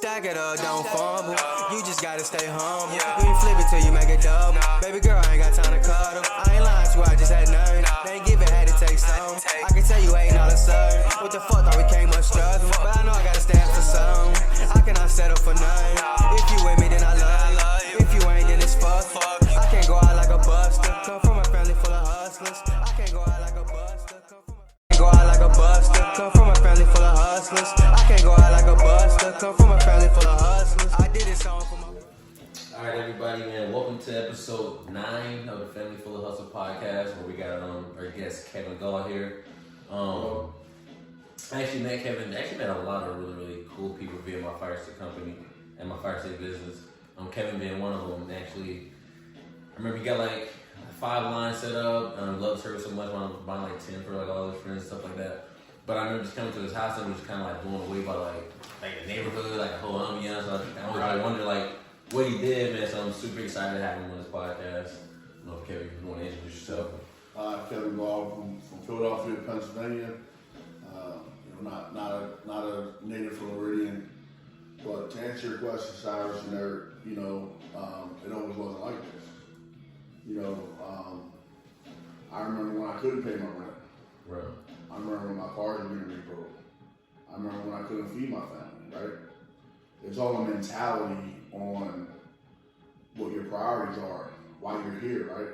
Stack it up, don't fumble. You just gotta stay humble. You ain't flip it till you make it double. Baby girl, I ain't got time to cuddle. I ain't lying to you, I just had none. They ain't give it, had to take some. I can tell you ain't all of a sudden. What the fuck, thought we came much struggle. But I know I gotta stand for some. I cannot settle for nothing. If you with me, then I love you. If you ain't, then it's fuck. I can't go out like a buster. Come from a family full of hustlers. I can't go out like a buster. Come from a family full of hustlers. I can't go out like a buster. Come from a family full of hustlers. I did this song for my. All right, everybody, man. Welcome to episode 9 of the Family Full of Hustle podcast, where we got our guest Kevin Gall here. I actually met Kevin. Actually met a lot of really cool people via my fire estate company and my fire estate business. Kevin being one of them. Actually, I remember you got like 5 lines set up. Love service so much when I was buying like 10 for like all his friends and stuff like that. But I remember just coming to his house and was kind of like blown away by like the neighborhood, like the whole ambiance. So I always like wonder like what he did, man. So I'm super excited to have him on this podcast. I don't know if Kevin, you want to introduce yourself. Kevin Gall from Philadelphia, Pennsylvania. Not a native Floridian, but to answer your question, Cyrus, it always wasn't like this. I remember when I couldn't pay my rent. Right. I remember when my cars were being repoed. I remember when I couldn't feed my family, right? It's all a mentality on what your priorities are while you're here, right?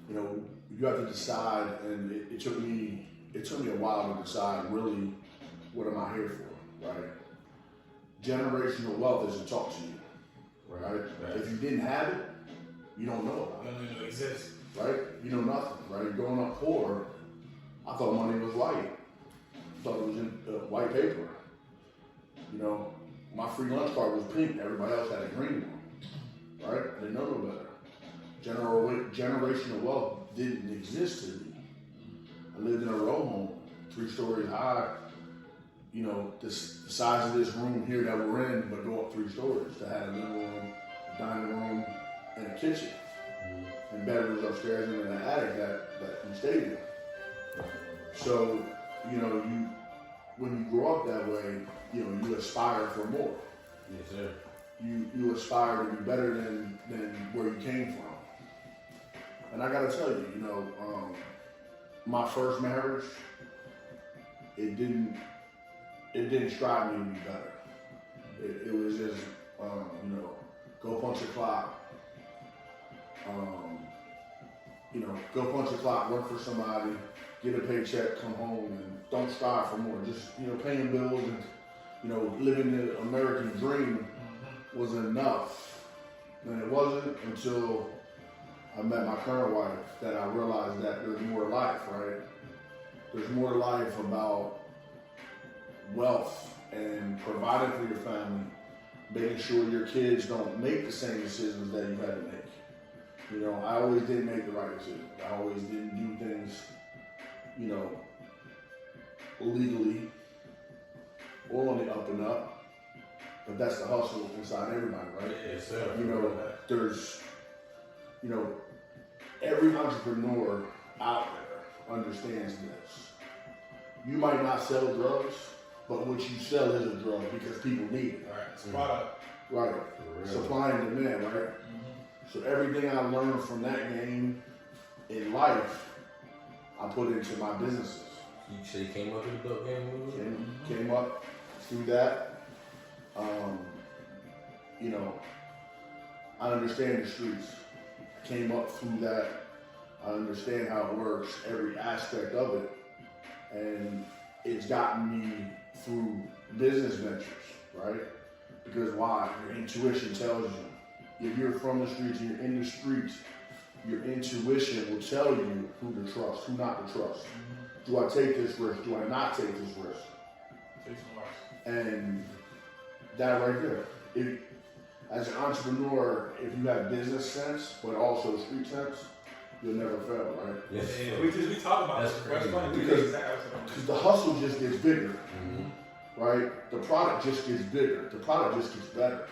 You have to decide, and it took me a while to decide really what am I here for, right? Generational wealth isn't taught to you, right? If you didn't have it, you don't know about it. You don't even know it exists. Right? You know nothing, right? Growing up poor, I thought money was white. I thought it was in white paper. My free lunch card was pink. Everybody else had a green one, right? I didn't know no better. Generational wealth didn't exist to me. I lived in a row home, 3 stories high. The size of this room here that we're in, but go up 3 stories. To have a living room, a dining room, and a kitchen. And bedrooms upstairs and in the attic that you stayed in. So, when you grow up that way, you aspire for more. Yes, sir. You aspire to be better than where you came from. And I gotta tell you, my first marriage, it didn't strive me to be better. It was just, go punch a clock. Go punch a clock, work for somebody, get a paycheck, come home, and don't strive for more. Just, paying bills and, living the American dream was enough. And it wasn't until I met my current wife that I realized that there's more to life, right? There's more to life about wealth and providing for your family, making sure your kids don't make the same decisions that you had to make. I always didn't make the right decision. I always didn't do things, legally or on the up and up. But that's the hustle inside everybody, right? Yes, sir. There's, every entrepreneur out there understands this. You might not sell drugs, but what you sell is a drug because people need it. Right. It's a product. Right. Supply and demand, right? Mm-hmm. So everything I learned from that game in life, I put into my businesses. You came up with the dope game? Came up through that. I understand the streets. Came up through that. I understand how it works, every aspect of it. And it's gotten me through business ventures, right? Because why? Your intuition tells you. If you're from the streets and you're in the streets, your intuition will tell you who to trust, who not to trust. Mm-hmm. Do I take this risk? Do I not take this risk? Take some risks. And that right there. As an entrepreneur, if you have business sense, but also street sense, you'll never fail, right? Yes. Yeah. We talk about that's this. Crazy. Because the hustle just gets bigger, right? The product just gets bigger. The product just gets better.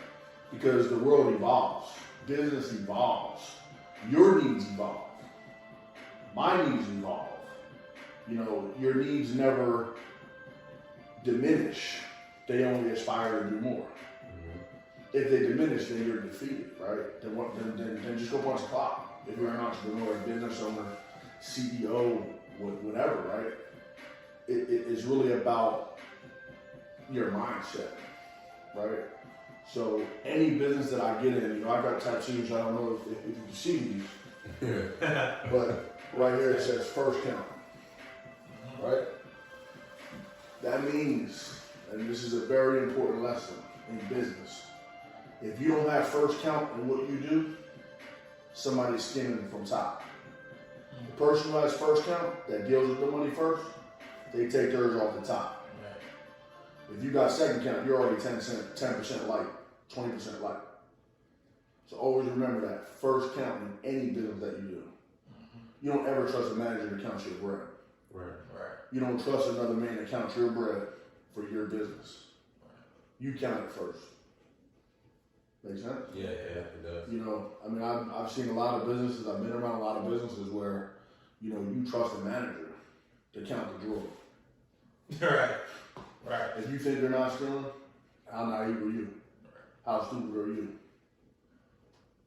Because the world evolves. Business evolves. Your needs evolve. My needs evolve. Your needs never diminish. They only aspire to do more. if they diminish, then you're defeated, right? Then just go punch the clock. If you're an entrepreneur, business owner, CEO, whatever, right? It's really about your mindset, right? So any business that I get in, I've got tattoos. I don't know if you can see these, but right here it says first count, right? That means, and this is a very important lesson in business, if you don't have first count in what you do, somebody's skimming from top. The person who has first count, that deals with the money first, they take theirs off the top. Right. If you got second count, you're already 10% light, 20% light. So always remember that first count in any business that you do. You don't ever trust a manager to count your bread. Right. You don't trust another man to count your bread for your business. You count it first. Make sense? Yeah, it does. I mean, I've seen a lot of businesses, I've been around a lot of businesses where, you trust a manager to count the drawer. Right. If you think they're not stealing, how naive are you? How stupid are you?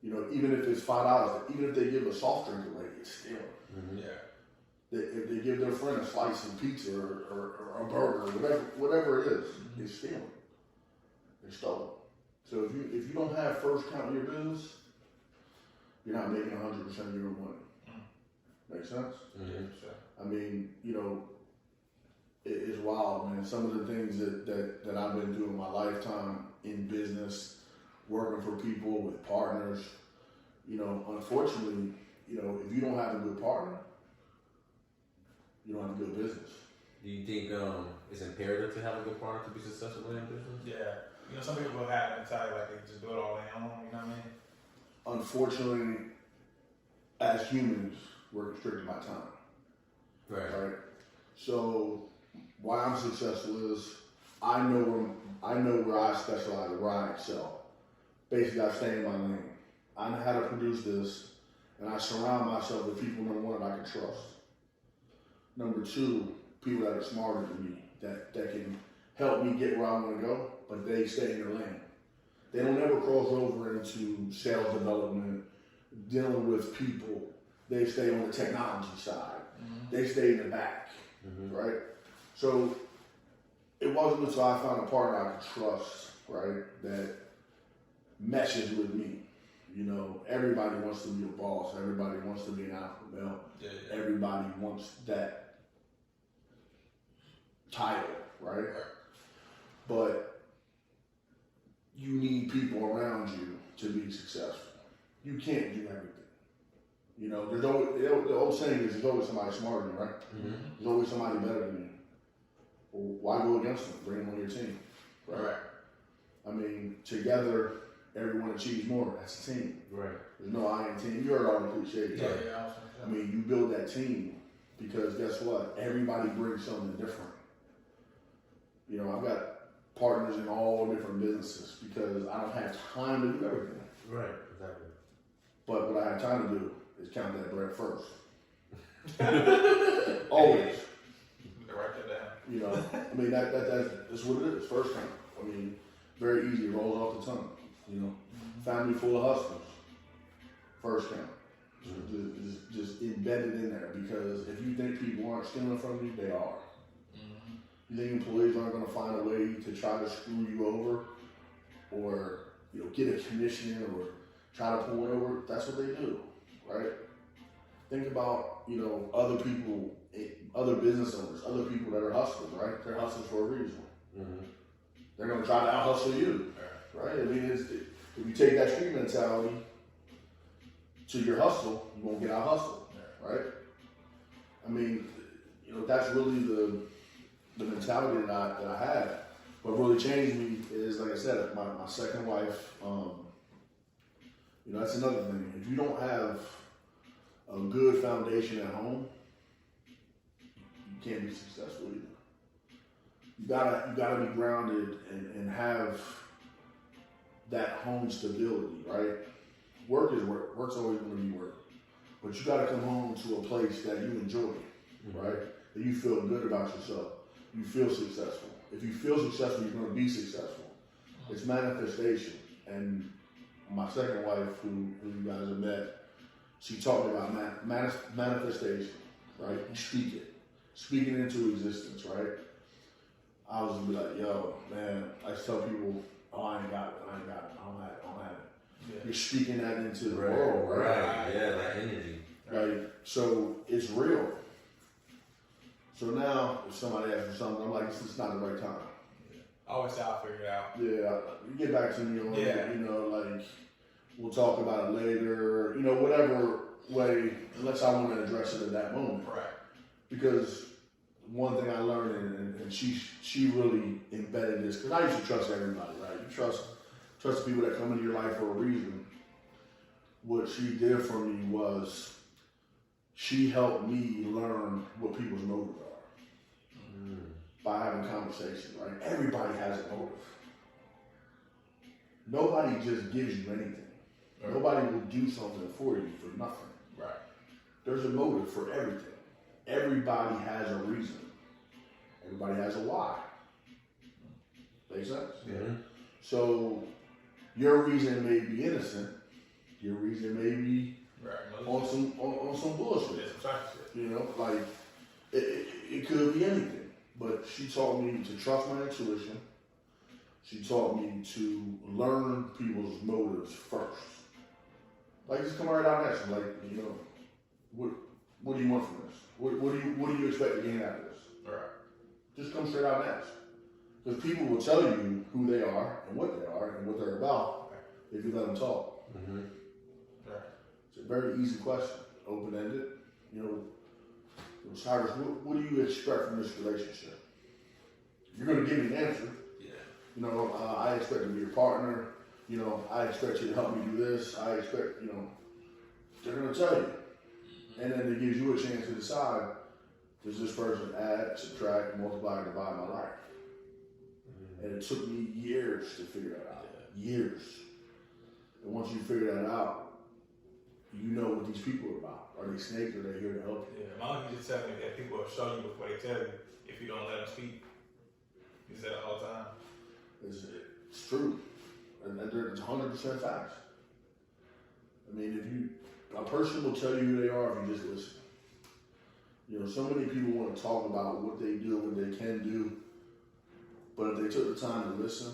Even if it's $5, even if they give a soft drink away, it's stealing. Mm-hmm. Yeah. If they give their friend a slice of pizza or a burger, whatever it is, it's stealing. It's stolen. So if you don't have first count in your business, you're not making 100% of your money. Make sense? Mm-hmm. I mean, it's wild, man. Some of the things that I've been doing in my lifetime in business, working for people with partners, unfortunately, if you don't have a good partner, you don't have a good business. Do you think it's imperative to have a good partner to be successful in business? Yeah. Some people have an mentality like they just do it all on their own, you know what I mean? Unfortunately, as humans, we're restricted by time. Right? So why I'm successful is I know where I specialize, where I excel. Basically, I stay in my lane. I know how to produce this, and I surround myself with people, number one, that I can trust. Number two, people that are smarter than me, that can help me get where I want to go, but they stay in their lane. They don't ever cross over into sales development, dealing with people. They stay on the technology side. Mm-hmm. They stay in the back, right? So it wasn't until I found a partner I could trust, right, that meshes with me. Everybody wants to be a boss. Everybody wants to be an alpha male. Yeah. Everybody wants that title, right? But you need people around you to be successful. You can't do everything. There's always, the old saying is there's always somebody smarter than you, right? Mm-hmm. There's always somebody better than you. Well, why go against them? Bring them on your team, right? I mean, together, everyone achieves more. That's a team. Right. There's no I in team. You heard all the cliches. Yeah. I mean, you build that team because guess what? Everybody brings something different. I've got partners in all different businesses because I don't have time to do everything. Right, exactly. But what I have time to do is count that bread first. Always. Write that down. I mean, that's what it is. First count. I mean, very easy. It rolls off the tongue. Family full of hustlers. First count. Just embedded in there because if you think people aren't stealing from you, they are. You think employees aren't going to find a way to try to screw you over or get a commission or try to pull it over? That's what they do, right? Think about other people, other business owners, other people that are hustlers, right? They're hustlers for a reason. Mm-hmm. They're going to try to out-hustle you, right? I mean, if you take that street mentality to your hustle, you won't get out-hustled, right? I mean, that's really the mentality that I had. What really changed me is, like I said, my second wife. That's another thing. If you don't have a good foundation at home, you can't be successful either. You gotta be grounded and have that home stability, right? Work is work. Work's always going to be work. But you gotta come home to a place that you enjoy, right? That you feel good about yourself. You feel successful. If you feel successful, you're going to be successful. It's manifestation. And my second wife, who you guys have met, she taught me about manifestation, right? Speaking into existence, right? I was be like, yo, man, I tell people, oh, I ain't got it, I don't have it. Yeah. You're speaking that into the world, right? Yeah, that energy. Right. So it's real. So now, if somebody asks for something, I'm like, it's not the right time. Yeah. I always say I'll figure it out. Yeah, you get back to me on it, you know, like, we'll talk about it later, you know, whatever way, unless I want to address it at that moment. Right. Because one thing I learned, and she really embedded this, because I used to trust everybody, right? You trust the people that come into your life for a reason. What she did for me was she helped me learn what people's motives are by having conversations, right? Everybody has a motive. Nobody just gives you anything. Right. Nobody will do something for you for nothing. Right. There's a motive for everything. Everybody has a reason. Everybody has a why. Make sense? Yeah. So your reason may be innocent. Your reason may be on some bullshit. You know, like it could be anything. But she taught me to trust my intuition. She taught me to learn people's motives first. Like, just come right out and ask them, like, you know, what do you want from this? What do you expect to gain out of this? Right. Just come straight out and ask. Because people will tell you who they are and what they are and what they're about if you let them talk. Mm-hmm. Right. It's a very easy question, open-ended. You know, Cyrus, what do you expect from this relationship? You're going to give me an answer. Yeah. You know, I expect to be your partner. You know, I expect you to help me do this. I expect, you know, they're going to tell you. And then it gives you a chance to decide, does this person add, subtract, multiply, or divide my life? And it took me years to figure that out. Years. And once you figure that out, you know what these people are about. Are they snakes or are they here to help you? Yeah, my uncle just tell me that people will show you before they tell you if you don't let them speak. He said it all the time. It's true. And it's 100% facts. I mean, a person will tell you who they are if you just listen. You know, so many people want to talk about what they do, what they can do, but if they took the time to listen,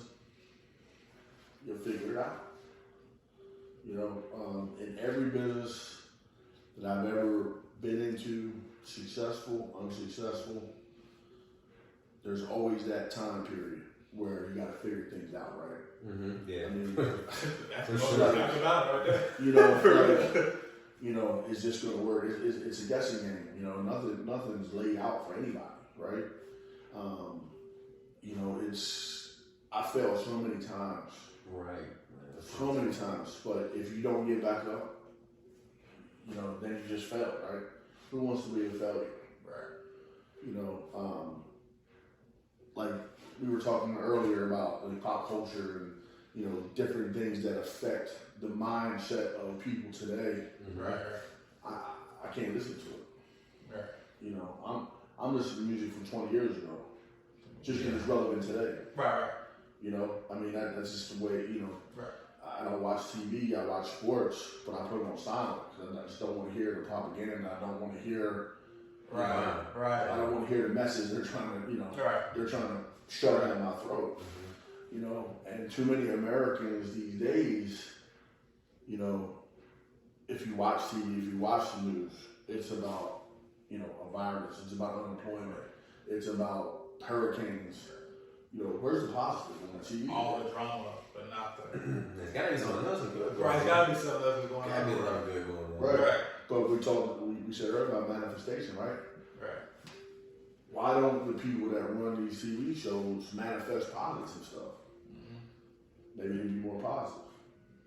you'll figure it out. You know, in every business that I've ever been into, successful, unsuccessful, there's always that time period where you got to figure things out, right? Mm-hmm. Yeah. I mean, that's for sure. Right there. You know, is this going to work? It's a guessing game. You know, nothing's laid out for anybody, right? You know, I failed so many times. Right. So many times, but if you don't get back up, you know, then you just failed, right? Who wants to be a failure? Right. You know, like we were talking earlier about like pop culture and, you know, different things that affect the mindset of people today. Right. I can't listen to it. Right. You know, I'm listening to music from 20 years ago, just because it's relevant today. Right. You know, I mean, that's just the way, you know. Right. I don't watch TV, I watch sports, but I put them on silent because I just don't want to hear the propaganda. I don't want to hear, right. I don't want to hear the message they're trying to, you know, they're trying to shove down my throat. You know, and too many Americans these days, you know, if you watch TV, if you watch the news, it's about, you know, a virus, it's about unemployment, it's about hurricanes. You know, where's the positive on the TV? All the drama, but not the. There's gotta be something else good. Right, there's gotta be something else going on. Gotta be a lot of good going on. Right. But we said earlier about manifestation, right? Right. Why don't the people that run these TV shows manifest positive stuff? Maybe it'd be more positive.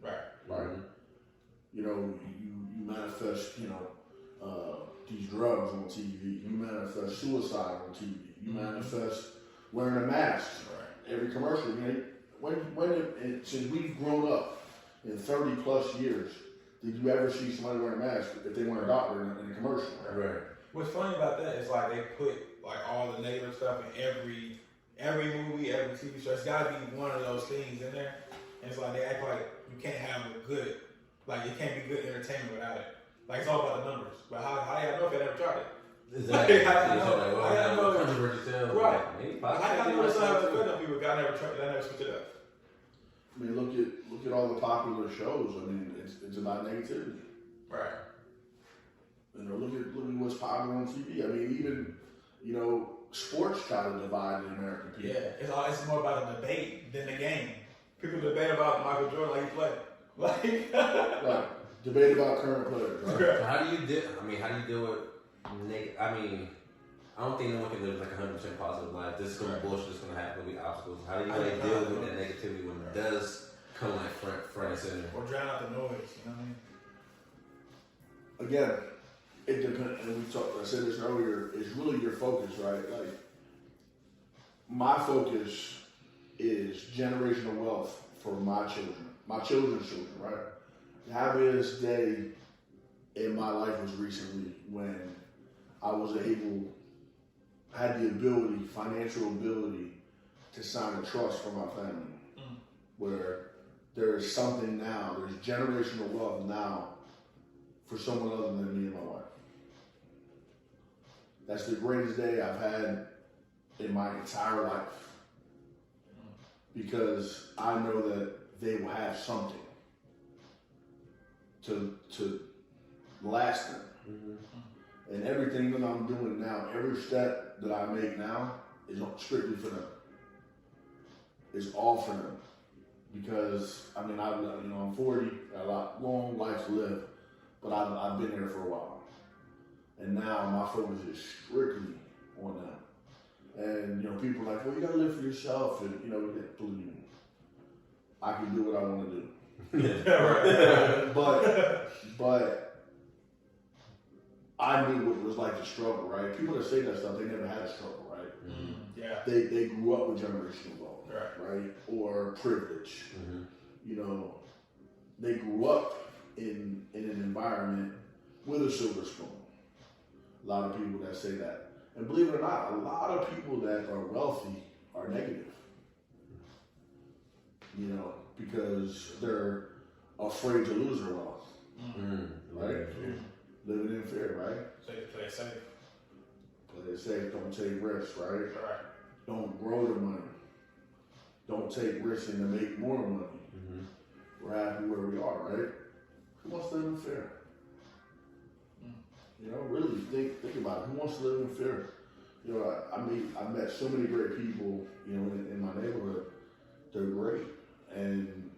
Right. Right. You know, you manifest, you know, these drugs on TV. You manifest suicide on TV. You manifest wearing a mask. Right. Every commercial. You know, since we've grown up in 30 plus years, did you ever see somebody wearing a mask if they weren't a doctor in a commercial? Right. What's funny about that is like they put like all the negative stuff in every movie, every TV show. It's gotta be one of those things in there. And it's like they act like you can't have a good, like it can't be good entertainment without it. Like it's all about the numbers. But how y'all know if y'all ever tried it? Exactly. How y'all know? How y'all know? Controversy sales. Right. Maybe How y'all know it's not having effect on people? I never tried. I never switched it up. I mean, look at all the popular shows. I mean, it's about negativity. Right. You know, look at what's popular on TV. I mean, even sports try to divide the American people. Yeah, it's more about a debate than the game. People debate about Michael Jordan like he played. Right. Debate about current players. Right? So how do you deal with negative? I mean, I don't think no one can live like 100% positive life. This is gonna be bullshit. This is gonna happen. There'll be obstacles. How do you deal with that negativity when it does come like front and center? Or drown out the noise. You know what I mean? Again, it depends. And I said this earlier. It's really your focus, right? Like my focus is generational wealth for my children, my children's children, right? The happiest day in my life was recently when I had the ability, financial ability, to sign a trust for my family, where there is something now, there's generational wealth now for someone other than me and my wife. That's the greatest day I've had in my entire life, because I know that they will have something to last them. Mm-hmm. And everything that I'm doing now, every step that I make now is strictly for them. It's all for them. Because, I mean, I'm 40, got a long life to live, but I've been there for a while. And now my focus is strictly on them. And, people are like, well, you gotta live for yourself. And, believe me, I can do what I want to do. But I knew what it was like to struggle, right? People that say that stuff, they never had a struggle, right? Mm-hmm. Yeah. They grew up with generational wealth, right? Or privilege. Mm-hmm. They grew up in an environment with a silver spoon. A lot of people that say that. And believe it or not, a lot of people that are wealthy are negative. Because they're afraid to lose their wealth. Mm-hmm. Right? Mm-hmm. Living in fear, right? So you play it safe. Play it safe, don't take risks, right? Right. Don't grow the money. Don't take risks and to make more money. Mm-hmm. We're happy where we are, right? Who wants to live in fear? Really think about it. Who wants to live in fear? I met so many great people, in my neighborhood. They're great. And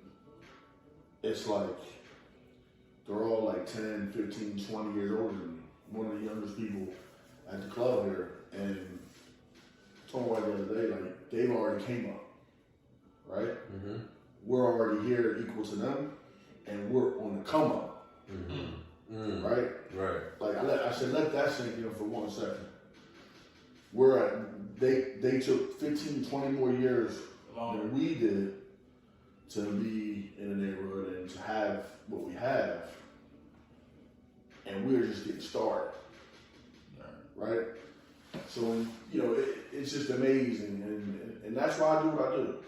it's like, they're all like 10, 15, 20 years older than me. One of the youngest people at the club here. And I told my wife the other day, like, they've already came up, right? Mm-hmm. We're already here equal to them, and we're on the come up. Mm-hmm. Right? Right. Like I said, let that sink in for 1 second. They took 15, 20 more years than we did to be in a neighborhood and to have what we have, and we're just getting started. Right? So it's just amazing, and that's why I do what I do.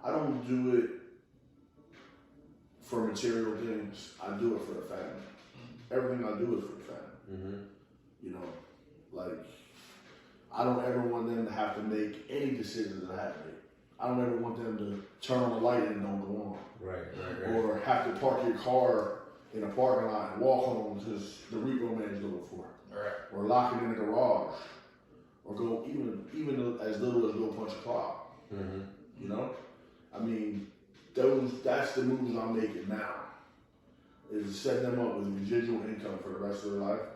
I don't do it for material things. I do it for the family. Everything I do is for the family. Mm-hmm. Like, I don't ever want them to have to make any decisions that I have to make. I don't ever want them to turn on the light and it don't go on. Right. Or have to park your car in a parking lot and walk home because the repo man is looking for it. Right. Or lock it in the garage. Or go even as little as go punch a clock. Mm-hmm. I mean, that's the moves I'm making now. Is to set them up with residual income for the rest of their life,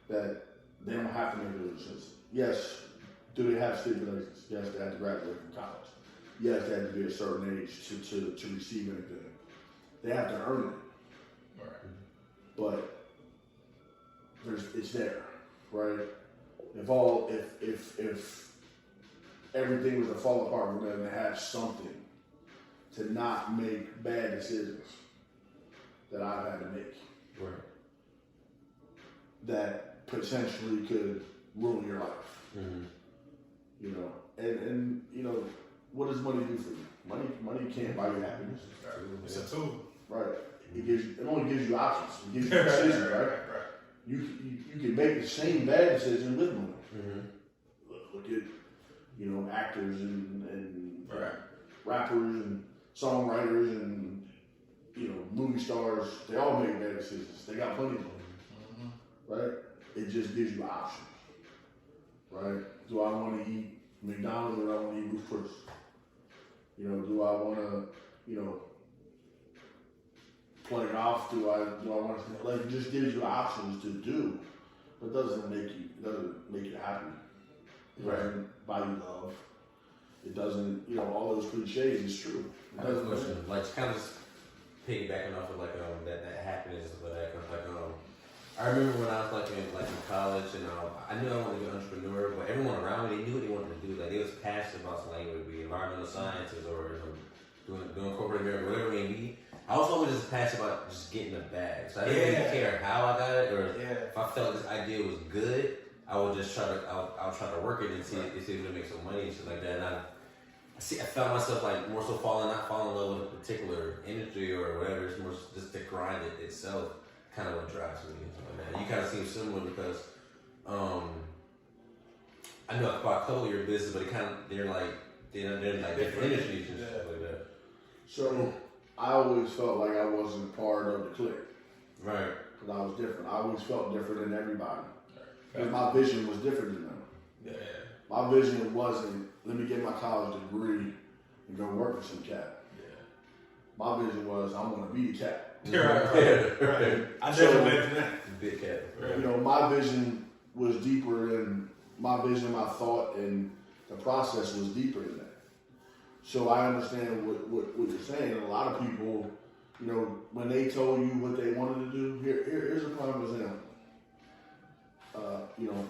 that they don't have to make those decisions. Yes, do they have stipulations? Yes, they have to graduate from college. Yes, they have to be a certain age to receive anything. They have to earn it. Right. But it's there, right? If everything was to fall apart, we're going to have something to not make bad decisions that I've had to make. Right. That potentially could ruin your life. Mm-hmm. And what does money do for you? Money can't buy you happiness. It's a tool. Right. It only gives you options. It gives you decisions, right? You can make the same bad decision with money. Look at, actors and rappers and songwriters and, movie stars. They all make bad decisions. They got plenty of money, right? It just gives you options, right? Do I want to eat McDonald's or do I want to eat Ruth Chris? Do I want to, play golf? Do I want to, it just gives you options to do, but doesn't make you happy. It doesn't buy you love. It doesn't, all those cliches is true. I have a question, like kind of just piggybacking off of that happiness and stuff like that. I remember when I was in college and I knew I wanted to be an entrepreneur, but everyone around me, they knew what they wanted to do. Like they was passionate about something, like it would be environmental sciences or doing corporate America, whatever it may be. I was always just passionate about just getting the bag. So I didn't really care how I got it or if I felt this idea was good, I would just try to work it and see if it would make some money and shit like that. And I found myself more so not falling in love with a particular industry or whatever. It's more just the grind itself kind of what drives me and stuff like that. You kind of seem similar because I know about a couple of your business, but they're different industries and stuff like that. So I always felt like I wasn't part of the clique. Right. Because I was different. I always felt different than everybody. Because my vision was different than them. Yeah. My vision wasn't, let me get my college degree and go work for some cat. Yeah. My vision was, I want to be the cat. Right. I never mentioned that. Big cat. Right. My vision was deeper than my vision, my thought, and the process was deeper than that. So I understand what you're saying. And a lot of people, when they told you what they wanted to do, here's a prime example.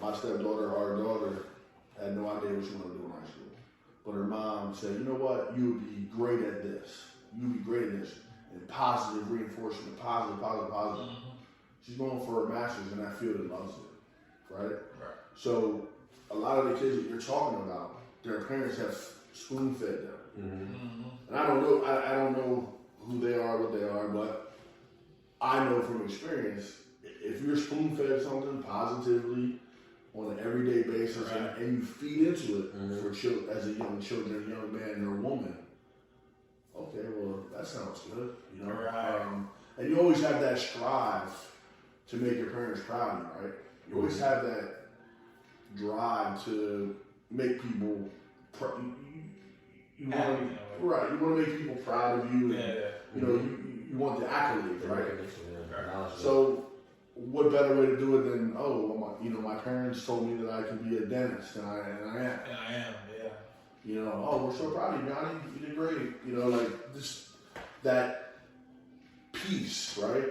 My stepdaughter, our daughter, had no idea what she wanted to do in high school. But her mom said, you know what, you would be great at this. You'd be great at this. And positive reinforcement, positive. She's going for her master's in that field and loves it, right? So a lot of the kids that you're talking about, their parents have spoon-fed them. And I don't know who they are, what they are, but I know from experience, if you're spoon-fed something positively on an everyday basis and you feed into it for as a young man or woman, okay, well, that sounds good, and you always have that strive to make your parents proud of you, right? You always have that drive to make people you want to make people proud of you. And, you want the accolades, right? So, what better way to do it than my parents told me that I can be a dentist, and I am. And I am, yeah. We're so proud of you, Johnny. You did great. This that peace, right?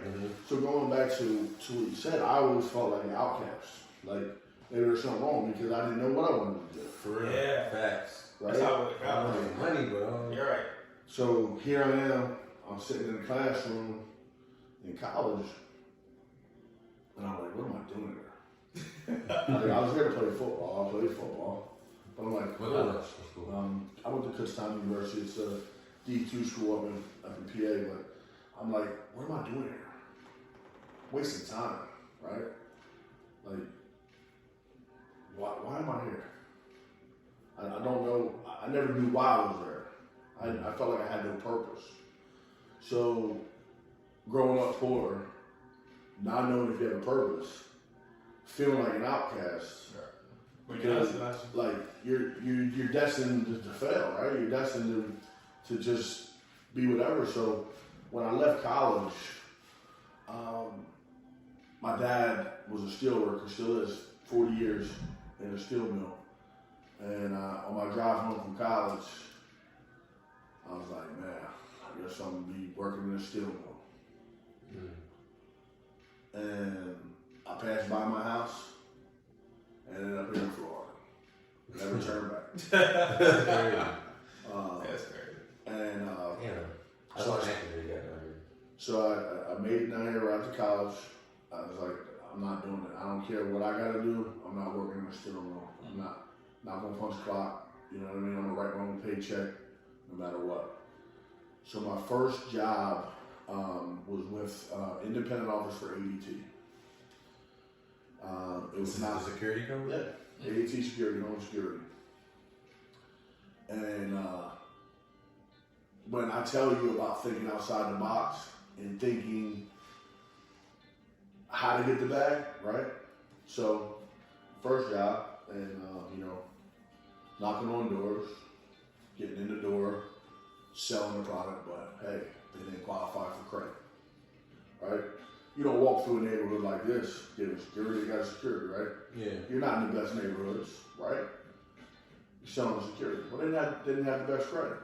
So going back to what you said, I always felt like an outcast. Like maybe there's something wrong because I didn't know what I wanted to do. For real. Yeah. Facts. Right? That's how it got money, bro. You're right. So here I am. I'm sitting in the classroom in college, and I'm like, what am I doing here? I was here to play football. I played football, but I'm like, what school? I went to Kutztown University. It's a D2 school up in PA, but I'm like, what am I doing here? Wasting time, right? Like, why am I here? I don't know. I never knew why I was there. I felt like I had no purpose. So, growing up poor, not knowing if you have a purpose, feeling like an outcast, because like you're destined to fail, right? You're destined to just be whatever. So, when I left college, my dad was a steel worker, still is, 40 years in a steel mill. And on my drive home from college, I was like, man, I guess I'm going to be working in a steel mill. And I passed by my house and ended up here in Florida. Never turned back. That's crazy. And so I made it down here right after college. I was like, I'm not doing it. I don't care what I got to do. I'm not working in a steel mill. I'm not going to punch the clock. You know what I mean? I'm going to write my own paycheck. no matter what. So my first job was with independent office for ADT. It was not a security company? Yeah, ADT Security, Home Security. And when I tell you about thinking outside the box and thinking how to get the bag, right? So, first job, and knocking on doors, getting in the door, selling the product, but hey, they didn't qualify for credit, right? You don't walk through a neighborhood like this, getting security, you got security, right? Yeah. You're not in the best neighborhoods, right? You're selling security. Well, they didn't have the best credit.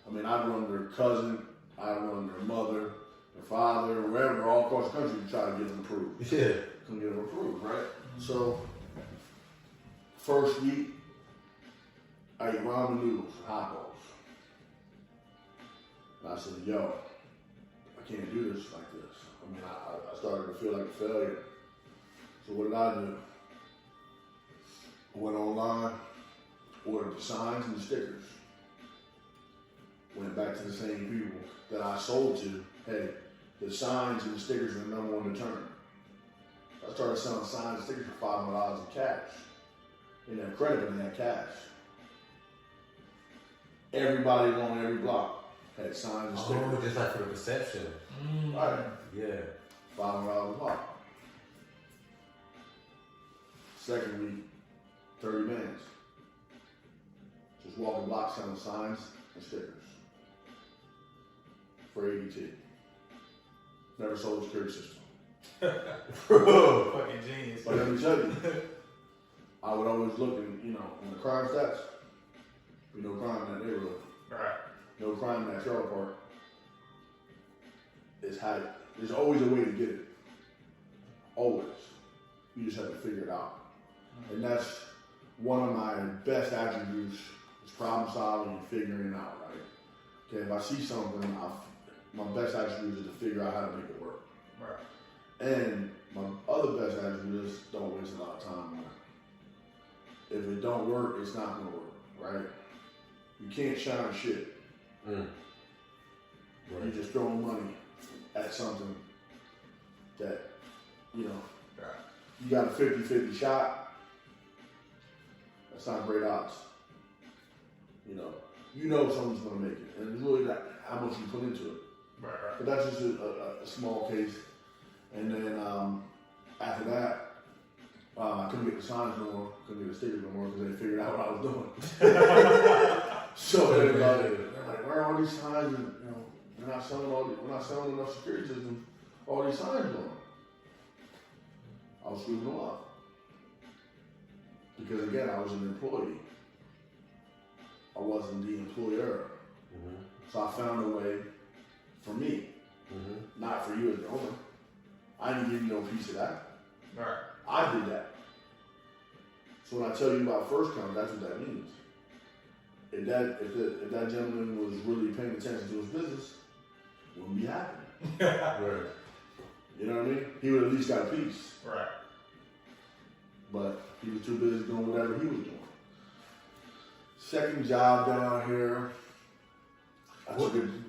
I mean, I'd run their cousin, I'd run their mother, their father, wherever, all across the country to try to get them approved. Yeah. Couldn't get them approved, right? So, first week, I ate ramen noodles and hot dogs. And I said, yo, I can't do this like this. I mean, I started to feel like a failure. So what did I do? I went online, ordered the signs and the stickers. Went back to the same people that I sold to. Hey, the signs and the stickers are the number one deterrent. I started selling signs and stickers for $500 in cash. They didn't have credit, but they had cash. Everybody along every block had signs and stickers. Oh, just like for the perception. Right. Yeah. $500 a block. Second week, 30 bands. Just walking blocks selling signs and stickers. For ADT. Never sold a security system. Bro, fucking genius. But let me tell you, I would always look in, on the crime stats, be no crime in that neighborhood. Right. No crime in that trailer park. It's high. There's always a way to get it. Always. You just have to figure it out. And that's one of my best attributes is problem solving and figuring it out, right? Okay, if I see something, my best attribute is to figure out how to make it work. Right. And my other best attribute is don't waste a lot of time on it. If it don't work, it's not gonna work, right? You can't shine shit. Right. You're just throwing money at something that, Right. you got a 50-50 shot. That's not great odds. You know someone's gonna make it. And it's really not how much you put into it. Right. But that's just a small case. And then after that, I couldn't get the signs no more, couldn't get the stickers no more because they figured out what I was doing. So everybody, they're like, where are all these signs? And we're not selling enough security systems. All these signs going. I was screwing them up. Because again, I was an employee. I wasn't the employer. Mm-hmm. So I found a way for me, not for you as the owner. I didn't give you no piece of that. Right. I did that. So when I tell you about first come, that's what that means. If that gentleman was really paying attention to his business, it wouldn't be happening. Right. You know what I mean? He would at least got a piece. Right. But he was too busy doing whatever he was doing. Second job down here.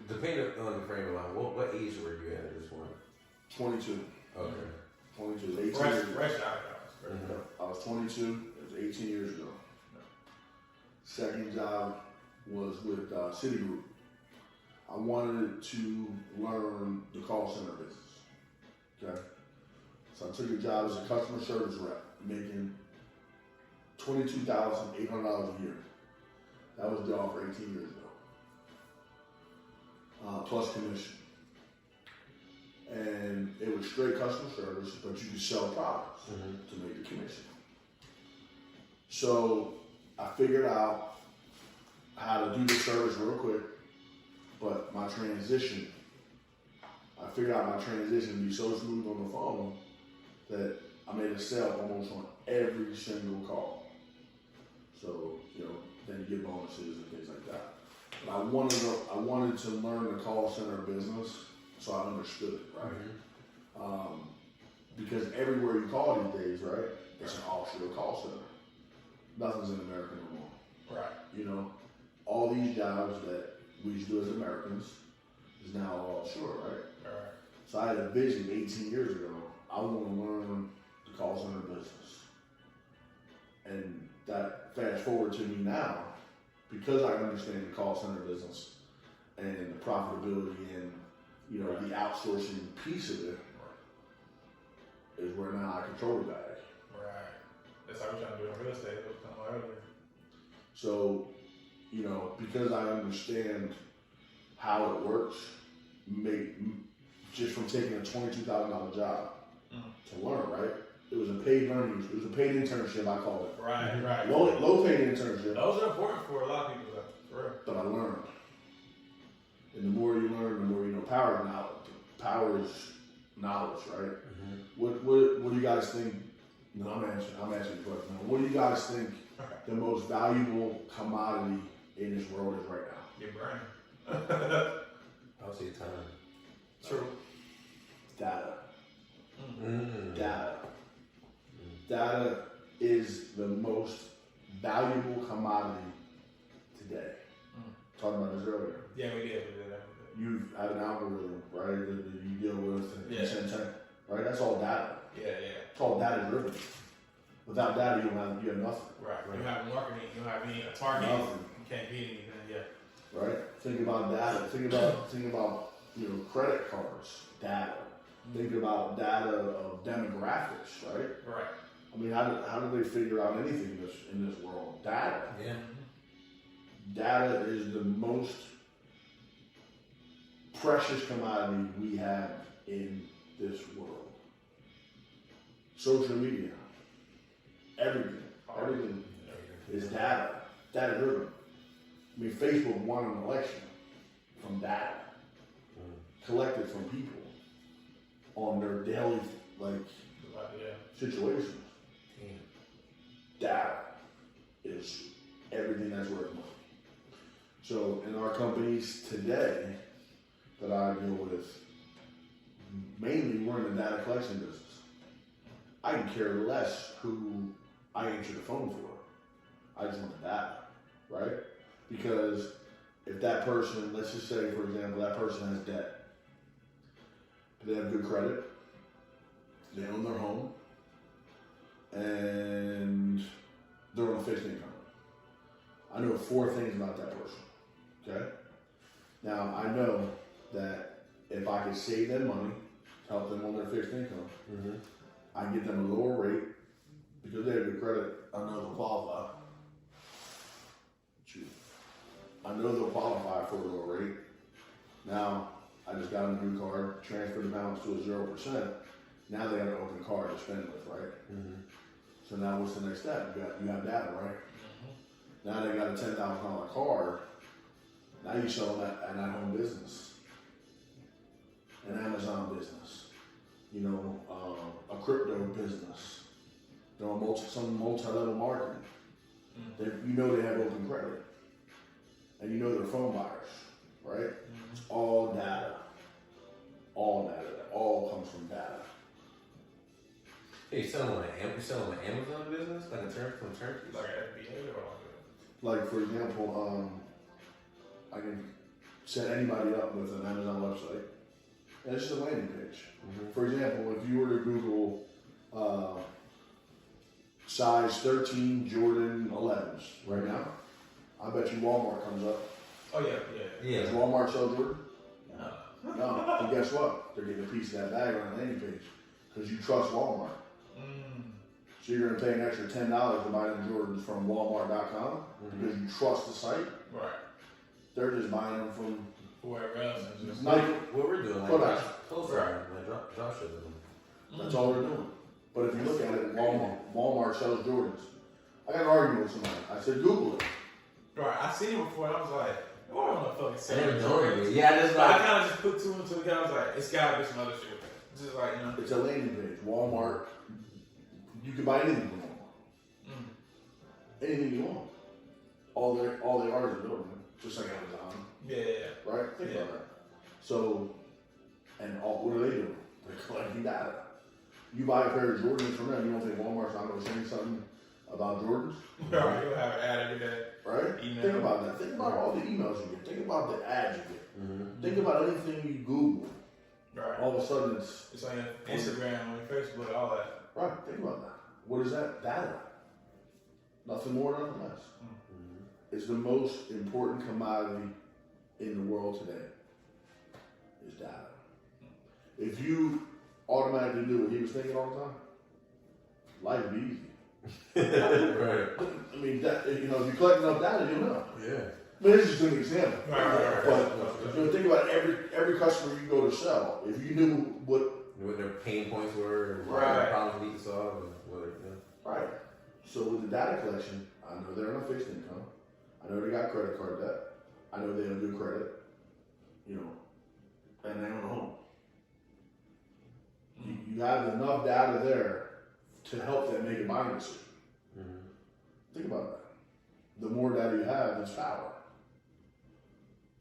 Depending on the frame of mind, what age were you at this point? 22. Okay. 22. 18 Fresh years ago. out of house. I was 22. It was 18 years ago. Second job was with Citigroup. I wanted to learn the call center business. Okay? So I took a job as a customer service rep, making $22,800 a year. That was the offer 18 years ago. Plus commission. And it was straight customer service, but you could sell products to make the commission. So I figured out how to do the service real quick, but I figured out my transition to be so smooth on the phone that I made a sale almost on every single call. So, then you get bonuses and things like that. But I wanted to learn the call center business so I understood it, right? Because everywhere you call these days, right, it's an offshore call center. Nothing's in America no more. Right. all these jobs that we used to do as Americans is now all offshore, right? Right. So I had a vision 18 years ago. I want to learn the call center business. And that fast forward to me now, because I understand the call center business and the profitability and, you know, the outsourcing piece of it, is where now I control the bag. Right. That's how we're trying to do in real estate. That was kind of earlier. So, you know, because I understand how it works, just from taking a $22,000 job to learn, right? It was a paid learning, it was a paid internship, I call it. Right, right. Low paid internship. Those are important for a lot of people, though. For real. But I learned. And the more you learn, the more you know. Power is knowledge. Power is knowledge, right? What do you guys think? No, I'm answering the question. What do you guys think the most valuable commodity in this world is right now? Your brain. I'll say time. True. Data. Data. Data is the most valuable commodity today. Talking about this earlier. Yeah, we did. You've had an algorithm, right, that you deal with and Yeah. send tech, right? That's all data. Yeah. It's all data driven. Without data, you have nothing. Right. You have marketing. You don't have any target. Nothing. You can't beat anything. Yeah. Right? Think about data. Think about you know, credit cards, data. Think about data of demographics, right? Right. I mean, how do they figure out anything in this world? Data. Yeah. Data is the most precious commodity we have in this world. Social media, everything is data driven. I mean, Facebook won an election from data, collected from people on their daily situations. Data is everything that's worth money. So in our companies today that I deal with, mainly we're in the data collection business. I can care less who I answer the phone for. I just want the data, right? Because if that person, let's just say, for example, that person has debt, but they have good credit, they own their home, and they're on a fixed income. I know 4 things about that person, okay? Now, I know that if I could save them money, help them on their fixed income, I can get them a lower rate, because they have good credit, I know they'll qualify. I know they'll qualify for a lower rate. Now, I just got them a new card, transferred the balance to a 0%. Now they have an open card to spend with, right? So now what's the next step? You have data, right? Now they got a $10,000 card. Now you sell them an at-home business, an Amazon business, you know, a crypto business, you know, some multi-level marketing. You know they have open credit, and you know they're phone buyers, right? It's all data. All data. It all comes from data. Hey, you selling an Amazon business? Like a turnkey? Like an FBA or Like, for example, I can set anybody up with an Amazon website, and it's just a landing page. For example, if you were to Google size 13 Jordan 11s right now, I bet you Walmart comes up. Oh, yeah. Does Walmart sell Jordan? No. And guess what? They're getting a piece of that bag on the landing page because you trust Walmart. So you're going to pay an extra $10 to buy them Jordans from Walmart.com because you trust the site. Right. They're just buying them from whoever else. Nike. What we're doing, Kodak. close drop shipping them. That's all they're doing. But if you look at it, Walmart sells Jordans. I got an argument with somebody. I said, Google it. Right. I seen it before and I was like, why am I fucking I selling never Jordans? known it. Yeah, just I like kind of just put 2 and 2 together. I was like, it's gotta be some other shit. Just like, you know. It's a landing page. Walmart. You can buy anything from Walmart. Anything you want. All they are is a building, just like Amazon. Yeah. Right? Think about that. So, and what are they doing? They're collecting data. You buy a pair of Jordans from them, you don't think Walmart's not going to say something about Jordans? Right, you'll have an ad every day. right? Email. Think about that. Think about all the emails you get. Think about the ads you get. Mm-hmm. Think about anything you Google. Right. All of a sudden it's on your Instagram, on your Facebook, all that. right. Think about that. What is that? Data. Nothing more, nothing less. Mm-hmm. It's the most important commodity in the world today. Is data. If you automatically knew what he was thinking all the time, life would be easy. Right. I mean, that, if you collect enough data, you'll know. Yeah. I mean, this is just an example. Right. But think about every customer you go to sell. If you knew what their pain points were, and what Right. problems we need to solve, and whether, right. So with the data collection, I know they're on a fixed income. I know they got credit card debt. I know they have good credit. And they own a home. You have enough data there to help them make a buying decision. Mm-hmm. Think about that. The more data you have, it's power.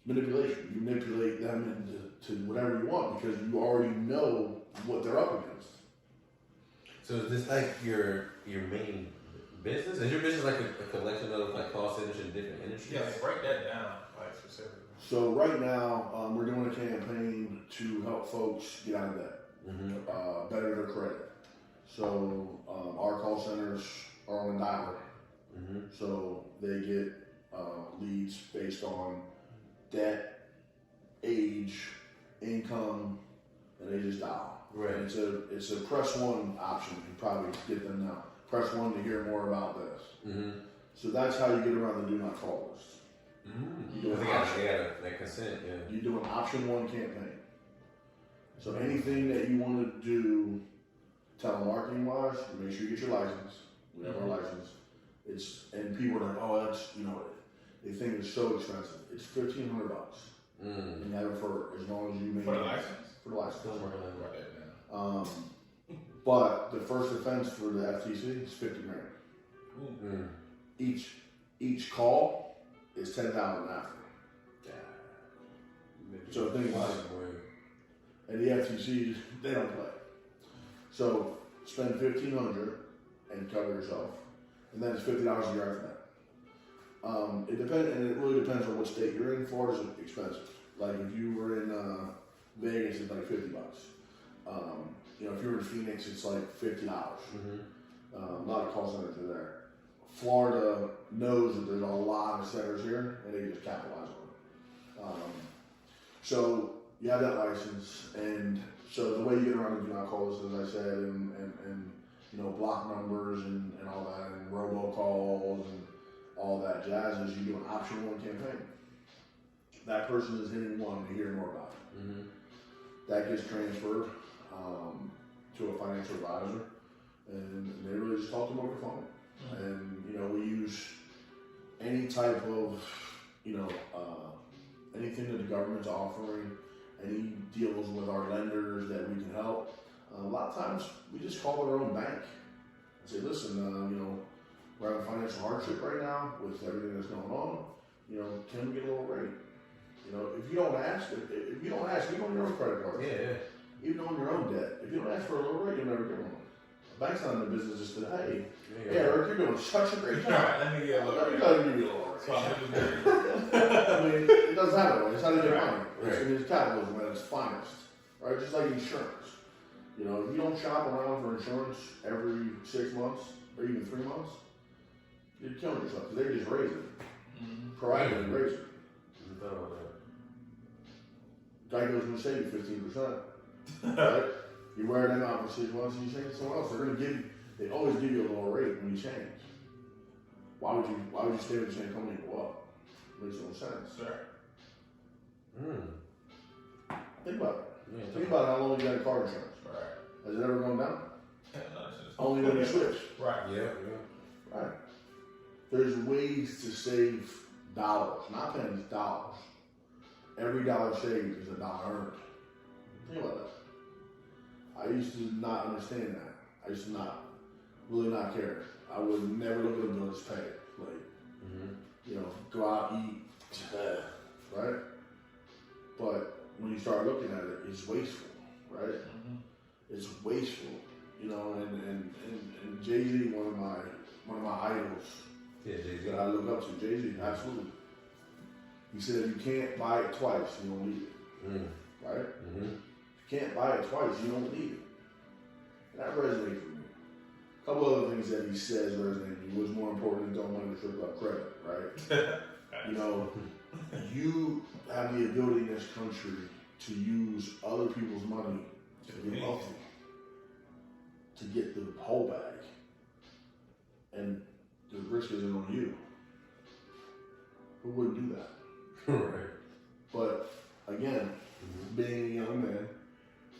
Manipulation. You manipulate them into whatever you want because you already know what they're up against. So is this like your main business? Is your business like a collection of like call centers in different industries? Yeah, break that down, like specifically. So right now, we're doing a campaign to help folks get out of debt, Mm-hmm. better their credit. So our call centers are on a dialer. Mm-hmm. So they get leads based on debt, age, income, and they just dial. Right. And it's a press one option. You probably get them now. Press one to hear more about this. Mm-hmm. So that's how you get around the do not call list. Mm-hmm. They got that consent, yeah. You do an option one campaign. So anything that you want to do telemarketing wise, make sure you get your license. We have our license. And people are like, oh, that's they think it's so expensive. It's $1,500. And you have it for as long as you make For the license? For the license. Write that down. But the first offense for the FTC is $50,000. Mm-hmm. Each call is $10,000 after. So think about it. And the FTC, they don't play. So spend $1,500 and cover yourself, and then it's $50 a year after that. It depends, and it really depends on what state you're in. Florida's expensive. Like if you were in Vegas, it's like $50. If you're in Phoenix, it's like $50. A lot of call centers are there. Florida knows that there's a lot of centers here, and they just capitalize on it. So you have that license, and so the way you get around the do not call list, as I said, and block numbers and all that, and robocalls and all that jazz is you do an option one campaign. That person is hitting one to hear more about it. Mm-hmm. That gets transferred to a financial advisor, and they really just talk to them over the phone. And we use any type of anything that the government's offering, any deals with our lenders that we can help. A lot of times we just call our own bank and say, listen, we're having financial hardship right now with everything that's going on. Can we get a little rate? If you don't ask, even on your own credit card, even on your own debt, if you don't ask for a little rate, you'll never get one. The bank's not in the business just to, hey, Eric, you're doing such a great job. Let me get a little rate. Let me give you a little rate. I mean, it doesn't happen. It's how they get money. It's capitalism at its finest, right? Just like insurance. If you don't shop around for insurance every 6 months or even 3 months, you're killing yourself because they just raise it. Proactively raise it. Geico's going to save you 15%. Right? You wear them out for 6 months and you change someone else. They always give you a lower rate when you change. Why would you stay with the same company and go up? Makes no sense. Sure. Think about it. Think about how long you got car insurance. Right. Has it ever gone down? No, it's just Only when you switch. Right. Yeah. Right. There's ways to save dollars, not pennies, dollars. Every dollar saved is a dollar earned. Think about that. I used to not understand that. I used to really not care. I would never look at a bill, just pay it. Go out, eat, right? But when you start looking at it, it's wasteful, right? It's wasteful, and Jay-Z, one of my idols, Yeah, Jay-Z. that I look up to. Jay-Z, absolutely. He said, if you can't buy it twice, you don't need it. Right? Mm-hmm. If you can't buy it twice, you don't need it. And that resonates with me. A couple other things that he says resonate with me. What's more important than don't money to trip up credit, right? You know, you have the ability in this country to use other people's money to get wealthy, to get the whole bag. And the risk isn't on you. Who wouldn't do that? Right. But again, being a young man,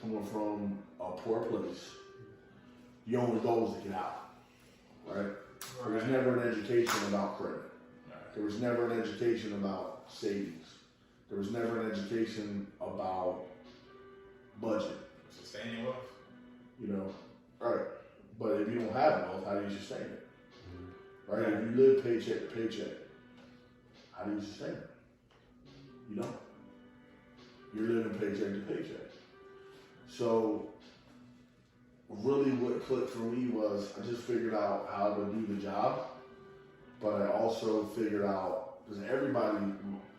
coming from a poor place, the only goal is to get out, right? There was never an education about credit. There was never an education about savings. There was never an education about budget. Sustaining wealth. You know, right? But if you don't have wealth, how do you sustain it? Right? If you live paycheck to paycheck, how do you sustain it? You don't. You're living paycheck to paycheck. So, really what clicked for me was I just figured out how to do the job, but I also figured out, because everybody,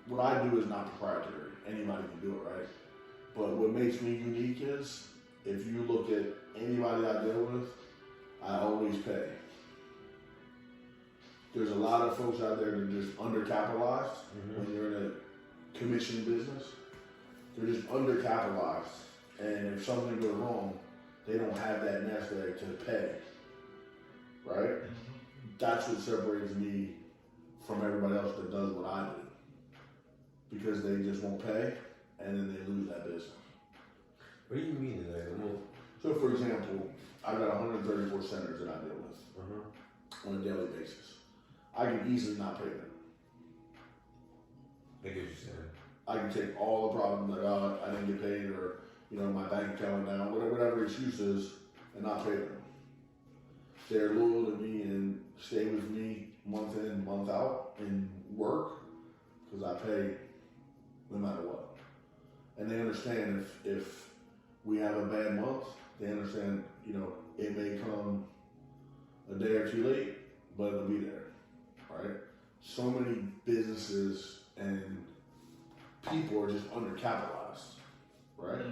what I do is not proprietary. Anybody can do it, right? But what makes me unique is, if you look at anybody I deal with, I always pay. There's a lot of folks out there that are just undercapitalized when you're in a commission business. They're just undercapitalized. And if something goes wrong, they don't have that nest egg to pay. Right? That's what separates me from everybody else that does what I do. Because they just won't pay, and then they lose that business. What do you mean in that? So, for example, I've got 134 centers that I deal with on a daily basis. I can easily not pay them. I get what you're saying. I can take all the problems like, oh, I didn't get paid, or my bank account down, whatever the excuse is, and not pay them. They're loyal to me and stay with me month in, month out, and work, because I pay no matter what. And they understand if we have a bad month, they understand, it may come a day or two late, but it'll be there, right? So many businesses and people are just undercapitalized, right?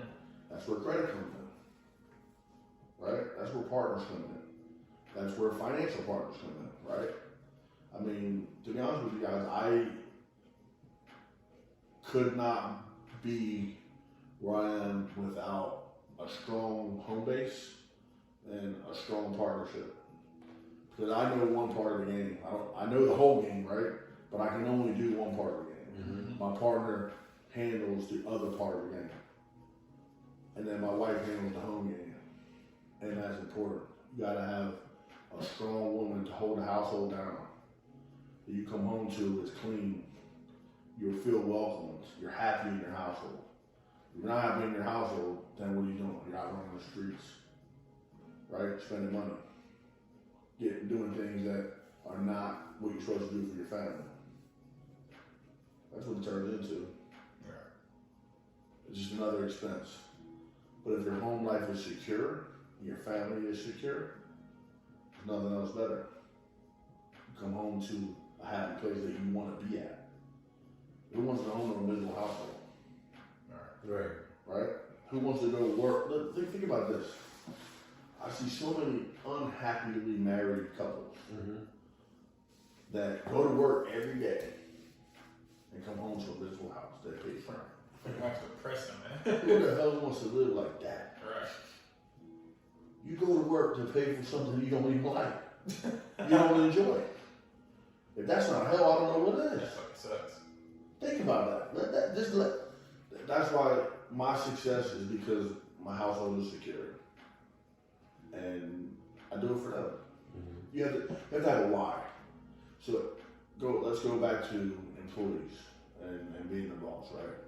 That's where credit comes in, right? That's where partners come in. That's where financial partners come in, right? I mean, to be honest with you guys, I could not be where I am without a strong home base and a strong partnership. Because I know one part of the game. I know the whole game, right? But I can only do one part of the game. My partner handles the other part of the game. And then my wife handles the home game. And that's important. You gotta have a strong woman to hold the household down. That you come home to, it's clean. You'll feel welcomed. You're happy in your household. If you're not happy in your household, then what are you doing? You're out running the streets, right? Spending money. Doing things that are not what you're supposed to do for your family. That's what it turns into. It's just another expense. But if your home life is secure, your family is secure, there's nothing else better. You come home to a happy place that you want to be at. Who wants to own a miserable household? Right? Who wants to go to work? Think about this. I see so many unhappily married couples that go to work every day and come home to a miserable house that they pay for. That's depressing, man. Who the hell wants to live like that? Right. You go to work to pay for something you don't even like. You don't enjoy. If that's not hell, I don't know what is. That fucking sucks. Think about that. That's why my success is because my household is secure. And I do it for them. You have to have a why. So let's go back to employees and being the boss, right?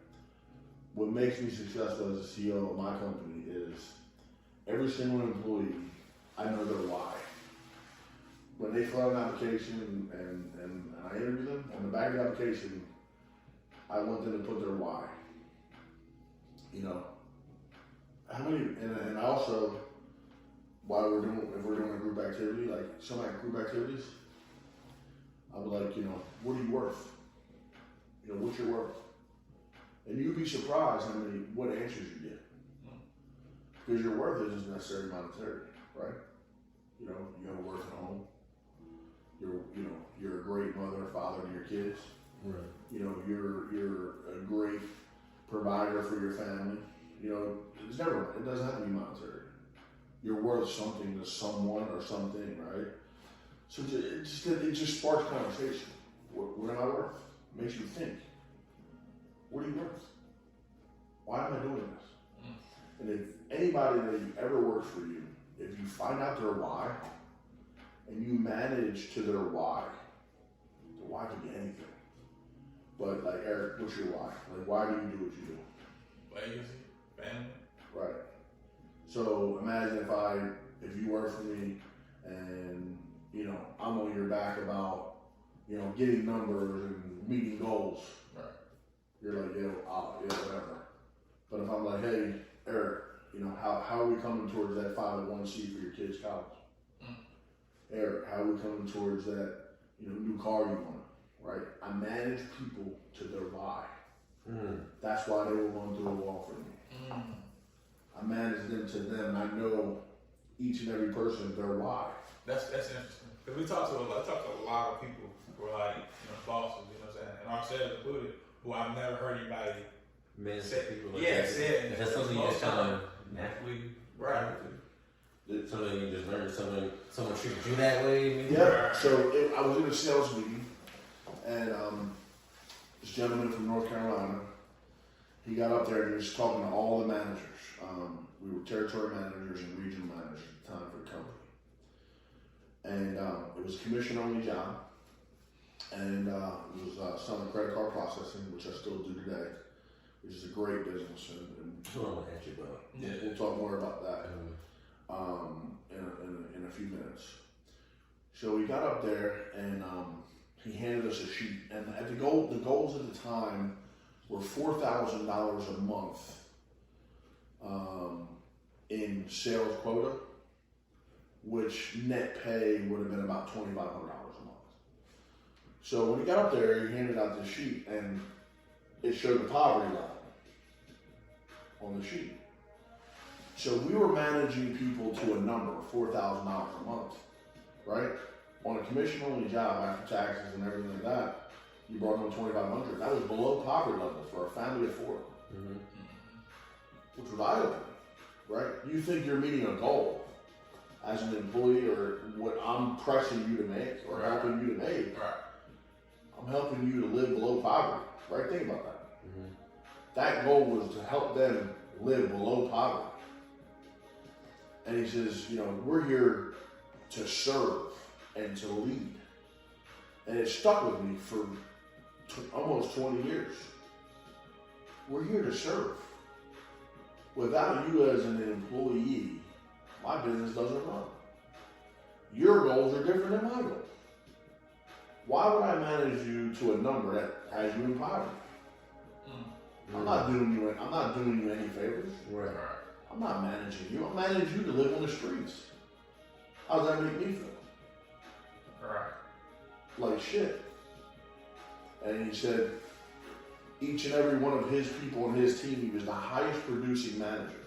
What makes me successful as a CEO of my company is every single employee, I know their why. When they fill out an application and I interview them, on the back of the application, I want them to put their why. How many, and I also, if we're doing a group activity, like some group activities, I'll be like, what are you worth? What's your worth? And you'd be surprised what answers you get. Because your worth isn't necessarily monetary, right? You have a worth at home. You're a great mother or father to your kids. Right. You're a great provider for your family. It doesn't have to be monetary. You're worth something to someone or something, right? So it just sparks conversation. What am I worth? It makes you think. What are you worth? Why am I doing this? And if anybody that ever works for you, if you find out their why, and you manage to their why, the why could be anything. But like, Eric, what's your why? Like, why do you do what you do? Legacy, family. Right. So imagine if you work for me and, I'm on your back about, getting numbers and meeting goals. Right. You're like, yeah, whatever. But if I'm like, hey, Eric, how are we coming towards that 501c for your kids' college? Eric, how are we coming towards that, new car you want? Right? I manage people to their why. That's why they will run through a wall for me. I manage them to them. I know each and every person their why. That's interesting. Because we talk to a lot of people who are like, bosses, what I'm saying? And ourselves included, who I've never heard anybody Say people like yeah, that. say it. Is that something you just kind of naturally Right. Something you just learned, someone treated you that way? Maybe? Yeah. So I was in a sales meeting, and this gentleman from North Carolina, he got up there and he was talking to all the managers. We were territory managers and regional managers at the time for the company. And it was a commission-only job, and it was selling credit card processing, which I still do today, which is a great business. And we'll talk more about that in a few minutes. So we got up there, and he handed us a sheet, and the goals at the time were $4,000 a month in sales quota, which net pay would have been about $2,500 a month. So when he got up there, he handed out this sheet, and it showed the poverty level on the sheet. So we were managing people to a number of $4,000 a month, right? On a commission-only job, after taxes and everything like that, you brought home $2,500. That was below poverty level for a family of four, which was eye-opening, right? You think you're meeting a goal as an employee, or what I'm pressing you to make, or helping you to make. Right. I'm helping you to live below poverty, right? Think about that. That goal was to help them live below poverty. And he says, we're here to serve and to lead. And it stuck with me for almost 20 years. We're here to serve. Without you as an employee, my business doesn't run. Your goals are different than my goals. Why would I manage you to a number that has you in poverty? I'm not doing you any favors. Right. I'm not managing you. I'm managing you to live on the streets. How does that make me feel? Right. Like shit. And he said, each and every one of his people on his team, he was the highest producing manager.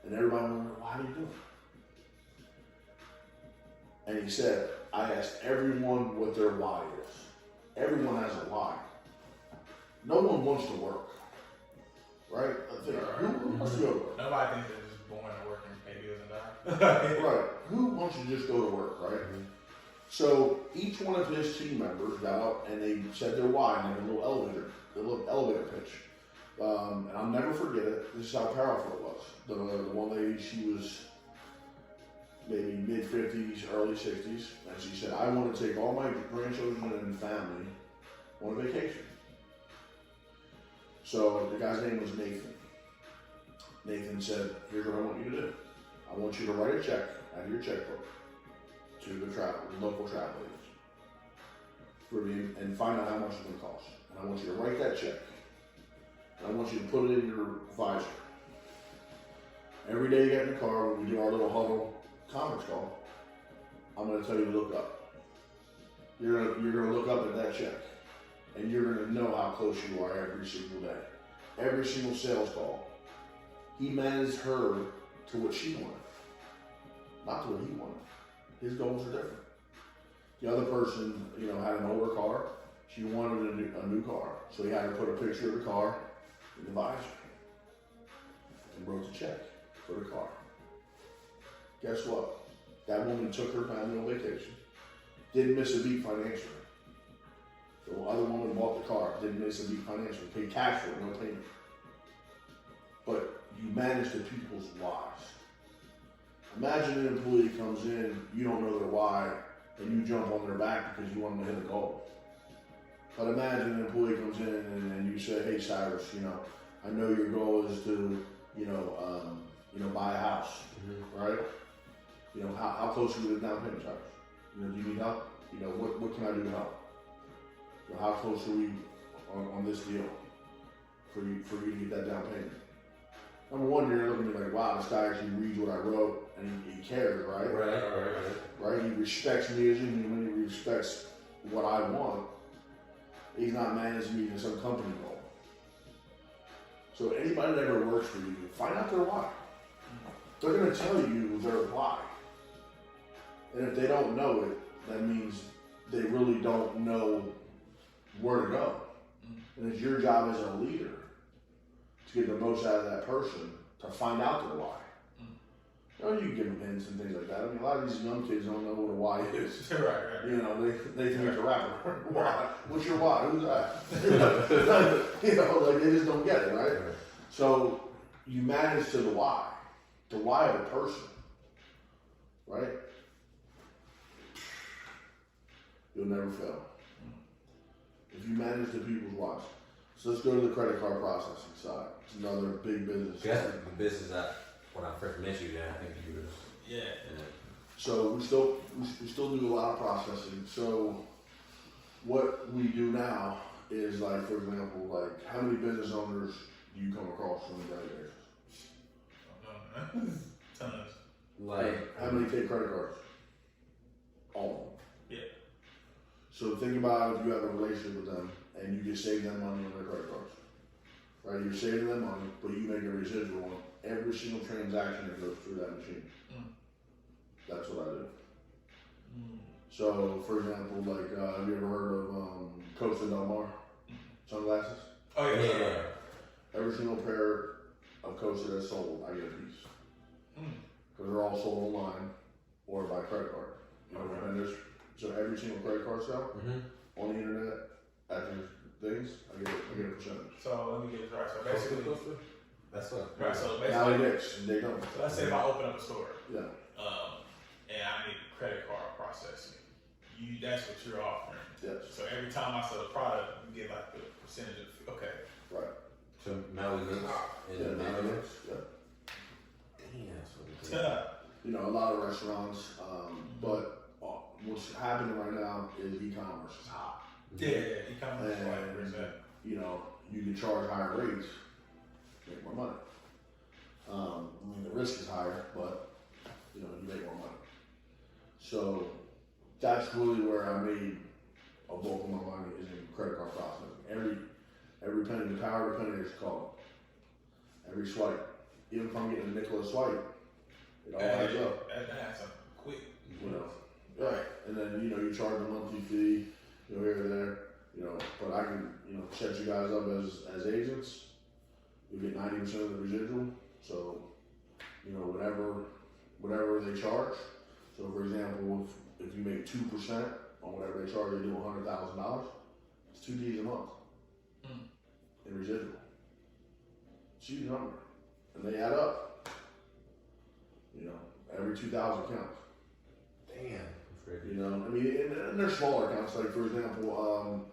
And everybody wondered, why do you do it? And he said, I asked everyone what their why is. Everyone has a why. No one wants to work. Right? I think, who wants to go to work? Nobody thinks they're just born and working and pay bills and die. Right. Who wants to just go to work, right? So each one of his team members got up and they said their why in a little elevator pitch. And I'll never forget it. This is how powerful it was. The one lady, she was maybe mid-50s, early 60s, and she said, I want to take all my grandchildren and family on a vacation. So the guy's name was Nathan. Nathan said, here's what I want you to do. I want you to write a check out of your checkbook to the local travel agents and find out how much it's going to cost. And I want you to write that check. And I want you to put it in your visor. Every day you get in the car, when we do our little huddle conference call, I'm going to tell you to look up. You're gonna look up at that check, and you're gonna know how close you are every single day, every single sales call. He managed her to what she wanted, not to what he wanted. His goals are different. The other person, had an older car. She wanted a new car, so he had her put a picture of the car in the visor and wrote the check for the car. Guess what? That woman took her family on vacation. Didn't miss a beat financially. The other woman bought the car, didn't miss a beat financially, paid cash for it, no payment. But you manage the people's whys. Imagine an employee comes in, you don't know their why, and you jump on their back because you want them to hit a goal. But imagine an employee comes in and you say, hey Cyrus, I know your goal is to, buy a house, right? How close are you to the down payment, Cyrus? Do you need help? What can I do to help? How close are we on this deal for you to get that down payment? Number one, you're looking at me like, wow, this guy actually reads what I wrote and he cares, right? Right. He respects me as a human. He respects what I want. He's not managing me to some company goal. So anybody that ever works for you, find out their why. They're going to tell you their why. And if they don't know it, that means they really don't know where to go. And it's your job as a leader to get the most out of that person, to find out their why. You can give them hints and things like that. A lot of these young kids don't know what a why is. Right. They think it's a rapper. Why? What's your why? Who's that? They just don't get it, right? So you manage to the why of a person, right? You'll never fail. If you manage the people's whys. So let's go to the credit card processing side. It's another big business. That's the business that when I first met you, I think you were. Yeah. So we still do a lot of processing. So what we do now is, like, for example, how many business owners do you come across on a daily basis? Tons. How many take credit cards? All of them. Yeah. So think about if you have a relationship with them and you just save them money on their credit cards. Right? You're saving them money, but you make a residual on every single transaction that goes through that machine. That's what I do. So, for example, have you ever heard of Costa Del Mar sunglasses? Oh yeah. Every single pair of Costa that's sold, I get a piece. Because they're all sold online or by credit card. So every single credit card sale on the internet, after things, I get a percentage. So let me get this right. So basically, That's what. right. So Now basically, they don't. so let's say if I open up a store, Yeah. and I need credit card processing, that's what you're offering. Yes. So every time I sell a product, you get the percentage of Right. So now we mix Yeah. and Now it is. Yeah. Yeah, that's what we do. Yeah. A lot of restaurants, but what's happening right now is e-commerce is hot. Yeah, e-commerce is like And, percent. you can charge higher rates, make more money. The risk is higher, but, you make more money. So that's really where I made a bulk of my money is in credit card processing. Every penny, the power of a penny is called. Every swipe. Even if I'm getting a nickel a swipe, it all adds up. That's a quick. Right. And then, you charge a monthly fee, here or there, but I can, set you guys up as agents. You get 90% of the residual. So, whatever they charge. So, for example, if you make 2% on whatever they charge, they do $100,000. It's 2 Ds a month in residual. It's a huge number. And they add up. Every 2,000 counts. Damn. And they're smaller accounts. Like, for example,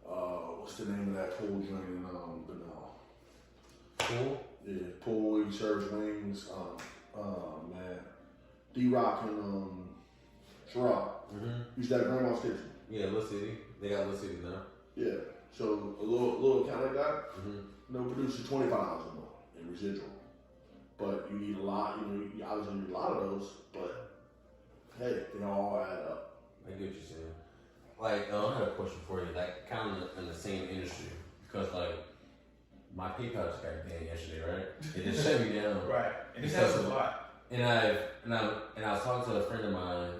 what's the name of that pool joint in Benel? Cool. Yeah, pool. He serves wings. D-Rock and Sherrod. Used to have Grandma's Kitchen. Yeah, Little City. They got Little City now. Yeah. So a little account like that, produces $25 a month in residual. But you need a lot. You obviously need a lot of those, but hey, they all add up. I get what you're saying. Like, I had a question for you, like, kind of in the same industry, because, like, my PayPal just got banned yesterday, right? It just shut me down. Right. And this happens a lot. And I was talking to a friend of mine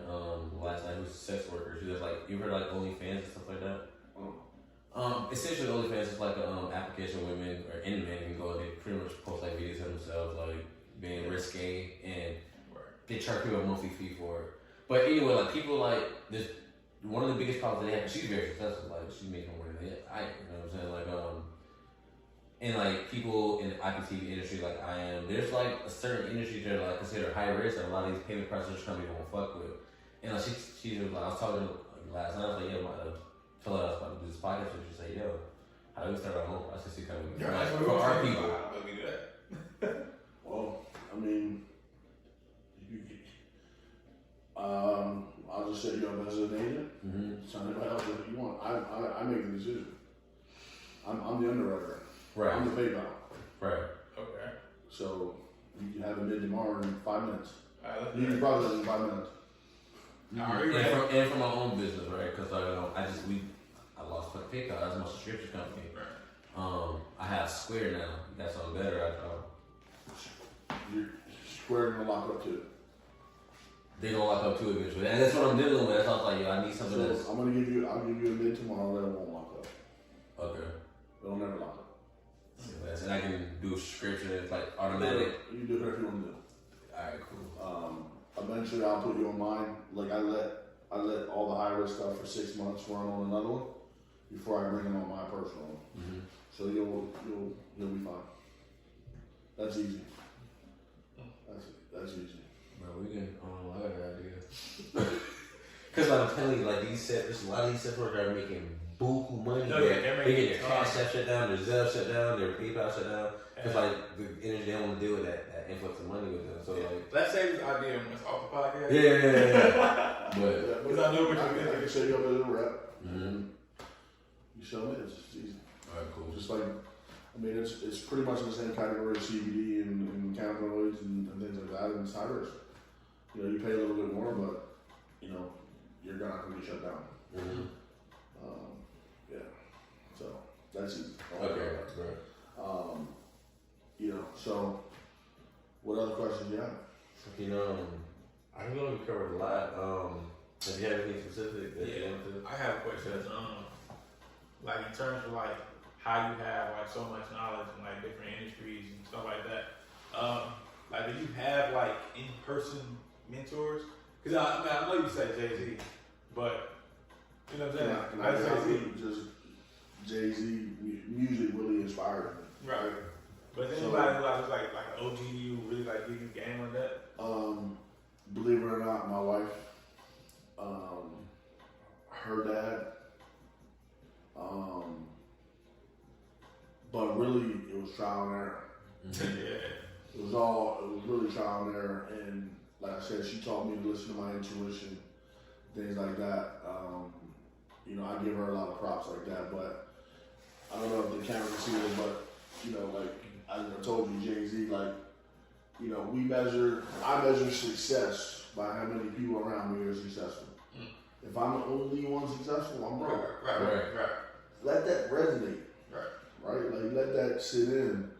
last night who's a sex worker. She was like, you heard like OnlyFans and stuff like that? Essentially OnlyFans is like an application where women or any man can go and they pretty much post like videos of themselves like being risque, and they charge people a monthly fee for it. But anyway, like people like this, one of the biggest problems they have, she's very successful, like she's making more than I, you know what I'm saying? Like and like people in the IPTV industry like I am, there's like a certain industry that are like considered high risk that a lot of these payment processors companies won't fuck with. And like she was like, I was talking to her last night, I was like, yo, tell her I was about to do this podcast, and she said, yo, how do we start our own process company for our people? Let me do that. Well, I mean, I'll just set you up as an agent. Sign anybody else if you want. I make the decision. I'm the underwriter. Right. I'm the PayPal. Right. Okay. So you can have a bid tomorrow in 5 minutes. Alright, You can process in 5 minutes. Are you ready? And from my own business, right? Because I lost my PayPal. That's my subscription company. Right. I have Square now. That's on better. I You're Square gonna lock up too. They gonna lock up too eventually, and that's what I'm dealing with. That's why I was like, yo, I need something that's So I'll give you a bid tomorrow that it won't lock up. okay. It'll never lock up. And I can do subscription. It's like automatic. You do whatever you want to do. All right, cool. Eventually I'll put you on mine. Like I let all the high risk stuff for 6 months run on another one before I bring them on my personal one. So you'll be fine. That's easy. That's easy. Bro, we can. I got an idea. Because I'm telling you, like there's a lot of these sex workers are making buku money. No, yeah, they get their cash app shut down, their Zelle shut down, their PayPal shut down. Because like the industry, they don't want to deal with that influx of money with them. So like, let's say this idea when it's off the podcast. yeah. But because I know what you're I doing. can set you up as a rep. You show me. It's just easy. all right, cool. Just like, I mean, it's pretty much in the same category as CBD and cannabinoids and things like that, and it's high risk. You know, you pay a little bit more, but you know, you're not going to get shut down. Yeah. So that's easy. Okay, that's great. You know, so what other questions do you have? You know, I know we covered a lot. Have you had anything specific that you want to? I have a question. Like in terms of like how you have like so much knowledge in like different industries and stuff like that. Like, do you have like in-person mentors? Because I know you say Jay-Z, but you know what I'm saying? I say just Jay-Z music really inspired me. Right. But then anybody who's like an OG you really like give you game on that? Believe it or not, my wife, her dad, but really it was trial and error. Yeah. It was really trial and error, and like I said, she taught me to listen to my intuition, things like that. You know, I give her a lot of props like that, but I don't know if the camera can see it, but you know, like I told you, Jay-Z, like, you know, I measure success by how many people around me are successful. If I'm the only one successful, I'm broke. Right. Let that resonate. Right. Like let that sit in,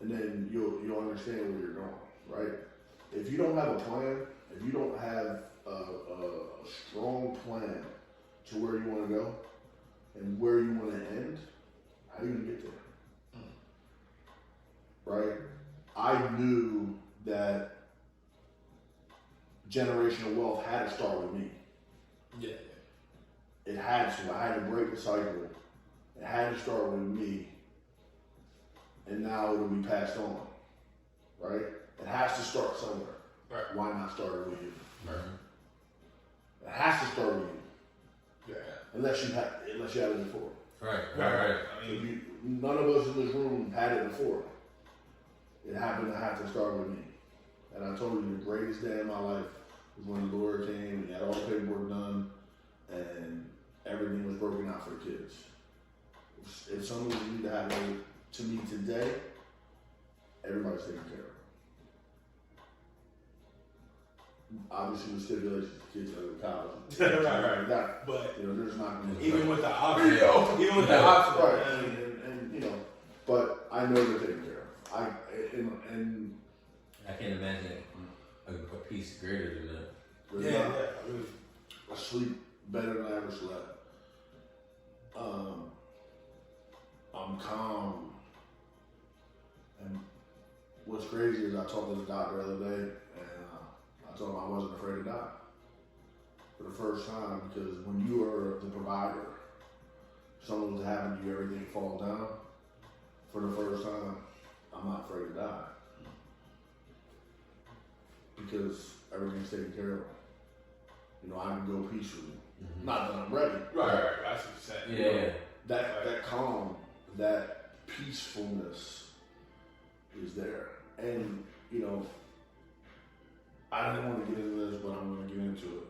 and then you'll understand where you're going. Right. If you don't have a plan, if you don't have a strong plan to where you want to go and where you want to end, how are you gonna get there? Right? I knew that generational wealth had to start with me. Yeah. It had to. I had to break the cycle. It had to start with me. And now it'll be passed on. Right? It has to start somewhere. Right. Why not start with you? Right. It has to start with you. Yeah. Unless you had it before. Right. I mean, None of us in this room had it before. It happened to have to start with me. And I told you the greatest day of my life was when the lawyer came and he had all the paperwork done and everything was broken out for the kids. If something need to happen to me today, everybody's taken care of. obviously the stipulations, the kids go to college. Right. That, But there's not going to even with the option, right, and but I know they're taken care of. And I can't imagine a piece greater than that. yeah. I sleep better than I ever slept. I'm calm. And what's crazy is I talked to the doctor the other day, and I told him I wasn't afraid to die for the first time, because when you are the provider, someone was having you, everything fall down. For the first time, I'm not afraid to die because everything's taken care of. I can go peacefully. Mm-hmm. Not that I'm ready. right. That's what you're saying. Yeah. That calm, that peacefulness is there. And, I didn't want to get into this, but I'm going to get into it.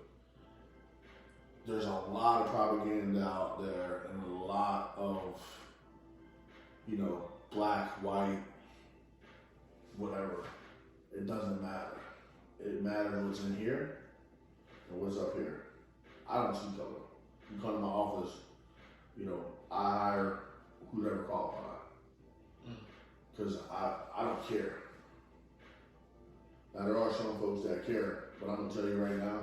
There's a lot of propaganda out there and a lot of, black, white, whatever. It doesn't matter. It matters what's in here and what's up here. I don't see color. You come to my office, I hire who's ever qualified. Because I don't care. Now, there are some folks that care, but I'm going to tell you right now,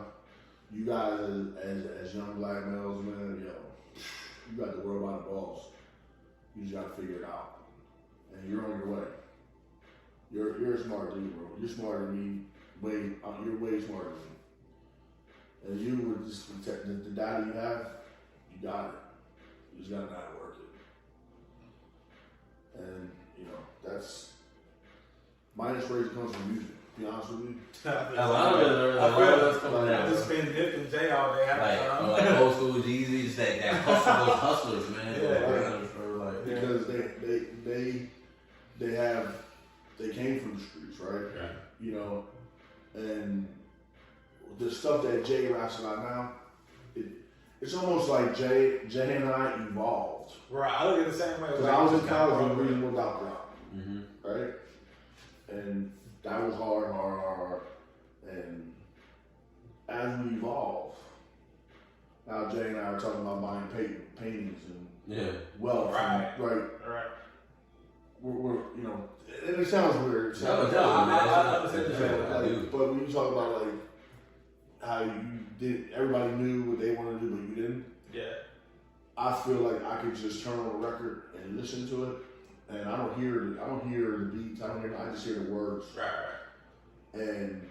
you guys as young black males, man, you got the world by the balls. You just got to figure it out. And you're on your way. You're a smart dude, bro. You're smarter than me. You're way smarter than me. And you, with just the data you have, you got it. You just got to know how to work it. And, that's, my inspiration comes from music, to be honest with you. A lot of us coming I out. just been Nip and Jay all day. Like old school Jeezy, just that hustle, those hustlers, man. Because they came from the streets, right? And the stuff that Jay raps about now, it's almost like Jay and I evolved. Right, I look at the same way. Because I was in college when Reasonable Doubt dropped, Mm-hmm. right? And that was hard. And as we evolve, now Jay and I are talking about buying paintings and wealth. Right. Right. We're and it sounds weird. I but when you talk about how you did, everybody knew what they wanted to do, but you didn't. Yeah. I feel like I could just turn on a record and listen to it, and I don't hear the beats. I just hear the words. Right. And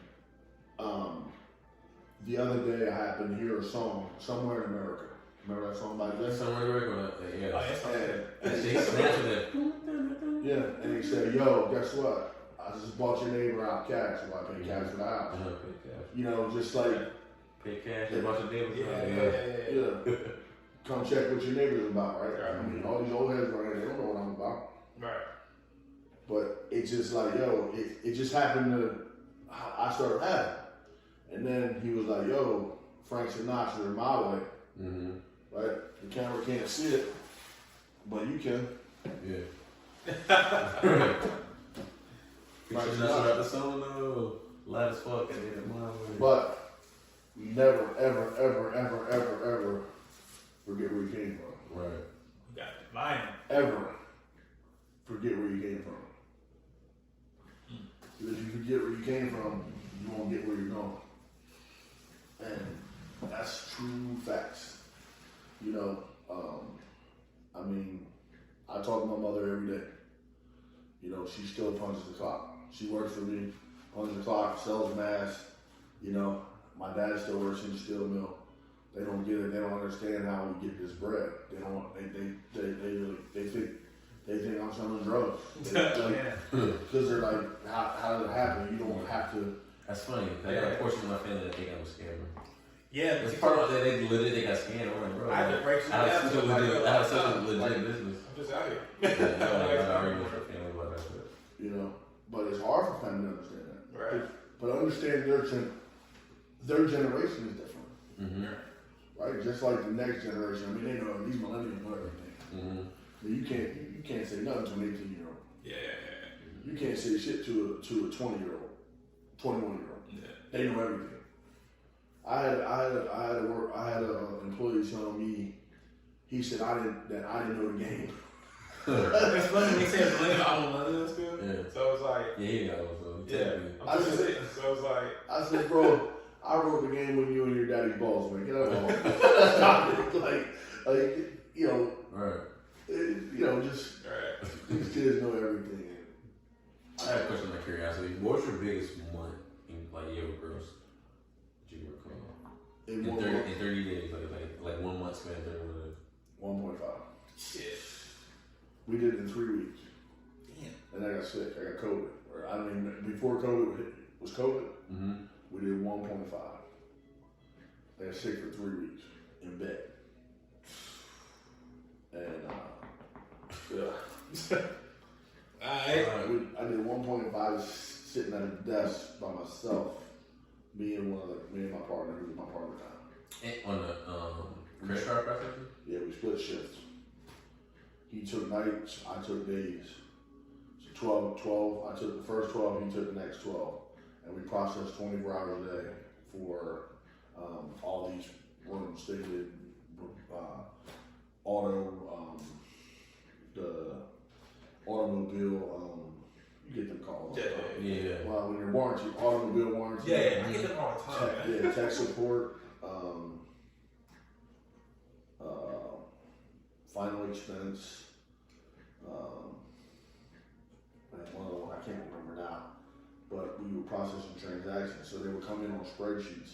the other day I happened to hear a song, Somewhere in America. Remember that song by Jay? Somewhere in America, And they snatched it. yeah, and he said, "Yo, guess what? I just bought your neighbor out cash, so I pay cash for the house." Just like pay cash, a bunch of neighbors. yeah. Come check what your neighbor's about, right? I mean, all these old heads right here, they don't know what I'm about. Right. But it's just like, it just happened to, I started having. And then he was like, yo, Frank Sinatra in my way. Mm-hmm. Right? The camera can't see it, but you can. Yeah. Frank Sinatra Sinatra. at the solo, loud as fuck, and then But we never, ever, ever, ever, ever, ever forget where you came from. Right. You got it. Mine. Ever forget where you came from. Because if you forget where you came from, you won't get where you're going. And that's true facts. I talk to my mother every day. She still punches the clock. She works for me, punches the clock, sells masks. My dad still works in the steel mill. They don't get it. They don't understand how we get this bread. They don't. They think I'm selling drugs. Because they're like, how did it happen? You don't have to. That's funny. I got a portion of my family that think I'm a scammer. Yeah, it's part of that they literally think I scam. I'm like, bro, I have such a legit business. I'm just out here. I already with your family about that. But it's hard for family to understand that. Right. But understand their generation is different. Mm-hmm. Right? Just like the next generation. They know these millennials know everything. Mm-hmm. You can't say nothing to an 18-year-old. Yeah. You can't say shit to a 20-year-old, 21-year-old. Yeah. They know everything. I had an employee telling me, he said I didn't know the game. It's funny when he said blame I don't know this good. Yeah. So it's like I said, so it's like I said, bro, I wrote the game with you and your daddy's balls, man. Get out of here. like, you know, right. You know, just these kids know everything. I have a question of curiosity. What's your biggest month in like year of gross? That you recall? In 30 days, like 1 month spent 1.5. Shit. We did it in 3 weeks. Damn. And I got sick. I got COVID. Or I mean, before COVID was COVID, we did 1.5. I got sick for 3 weeks in bed. And yeah. I did 1.5 sitting at a desk by myself. Me and my partner, who was my partner now. On the credit card processing? Yeah, we split shifts. He took nights, I took days. So 12, I took the first 12, he took the next 12. And we processed 24 hours a day for all these rooms. They did the automobile, you get them calls. Yeah. Well, when you're warranty, automobile warranty. Yeah, I get them all the time. Yeah, tech support, final expense, and one other one I can't remember now. But we were processing transactions, so they would come in on spreadsheets.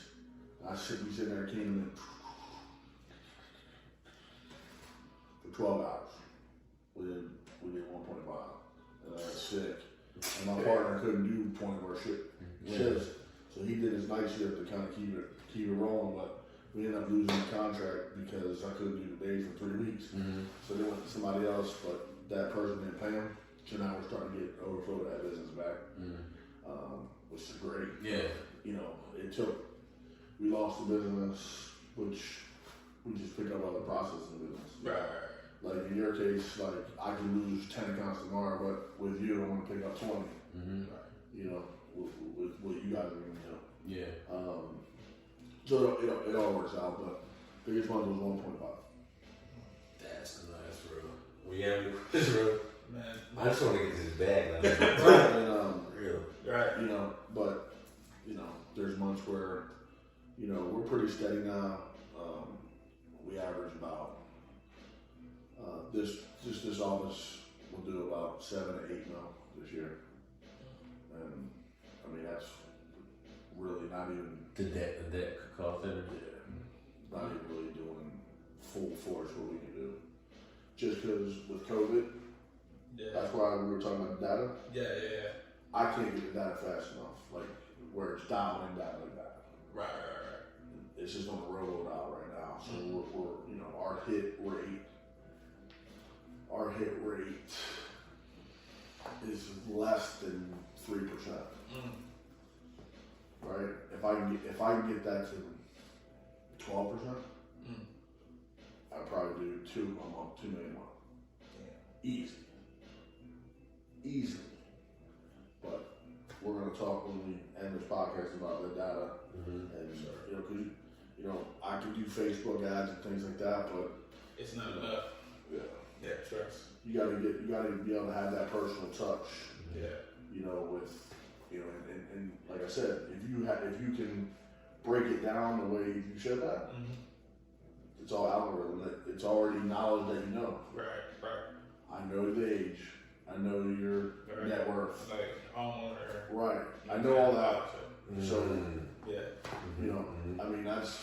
I should be sitting there keying in for 12 hours. We did 1.5, and I was sick. And my partner couldn't do 20-hour shifts, so he did his night shift to kind of keep it rolling. But we ended up losing the contract because I couldn't do the days for 3 weeks. So they went to somebody else, but that person didn't pay him. So now we're starting to get overflow of that business back, which is great. Yeah, you know, we lost the business, which we just pick up other processing business. Right. Like in your case, like I can lose 10 accounts tomorrow, but with you, I want to pick up 20. You know, with what you guys are going to do. Yeah. So it all works out, but biggest one was 1.5. That's nice, bro. Well, yeah, it's real. Man, I just want to get this bag now. And, Real. right. you know, but you know, there's months where, you know, we're pretty steady now. We average about this office will do about 7 to 8 mil this year, and I mean that's really not even The debt cost center. not even really doing full force what we can do. Just because with COVID, that's why we were talking about data. Yeah. I can't get the data fast enough, like where it's dialing in data like that. Right. It's just on the road out right now. So we're you know, our hit rate is less than 3%. Right? If I can get that to 12%, I'd probably do $2 million a month. Easy. But we're gonna talk when we end this podcast about the data, and you know, cause you know, I can do Facebook ads and things like that, but It's not enough. Yeah, trust. You gotta be able to have that personal touch. Yeah. You know, with you know, and like I said, if you can break it down the way you should have, it's all algorithm. It's already knowledge that you know. Right. I know the age. I know your net worth. Like homeowner. Right. I know all that. So yeah. you know, I mean that's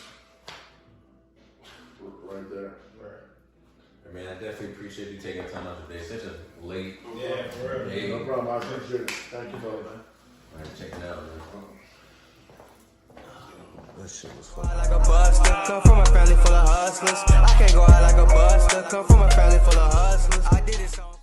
right there. Right. Man, I definitely appreciate you taking time out today. Such a late For real. day. No problem. I appreciate it. Thank you, brother. All right, check it out, man. That shit was fun. Like a buster, come from a family full of hustlers. I can't go out like a buster, come from a family full of hustlers. I did it so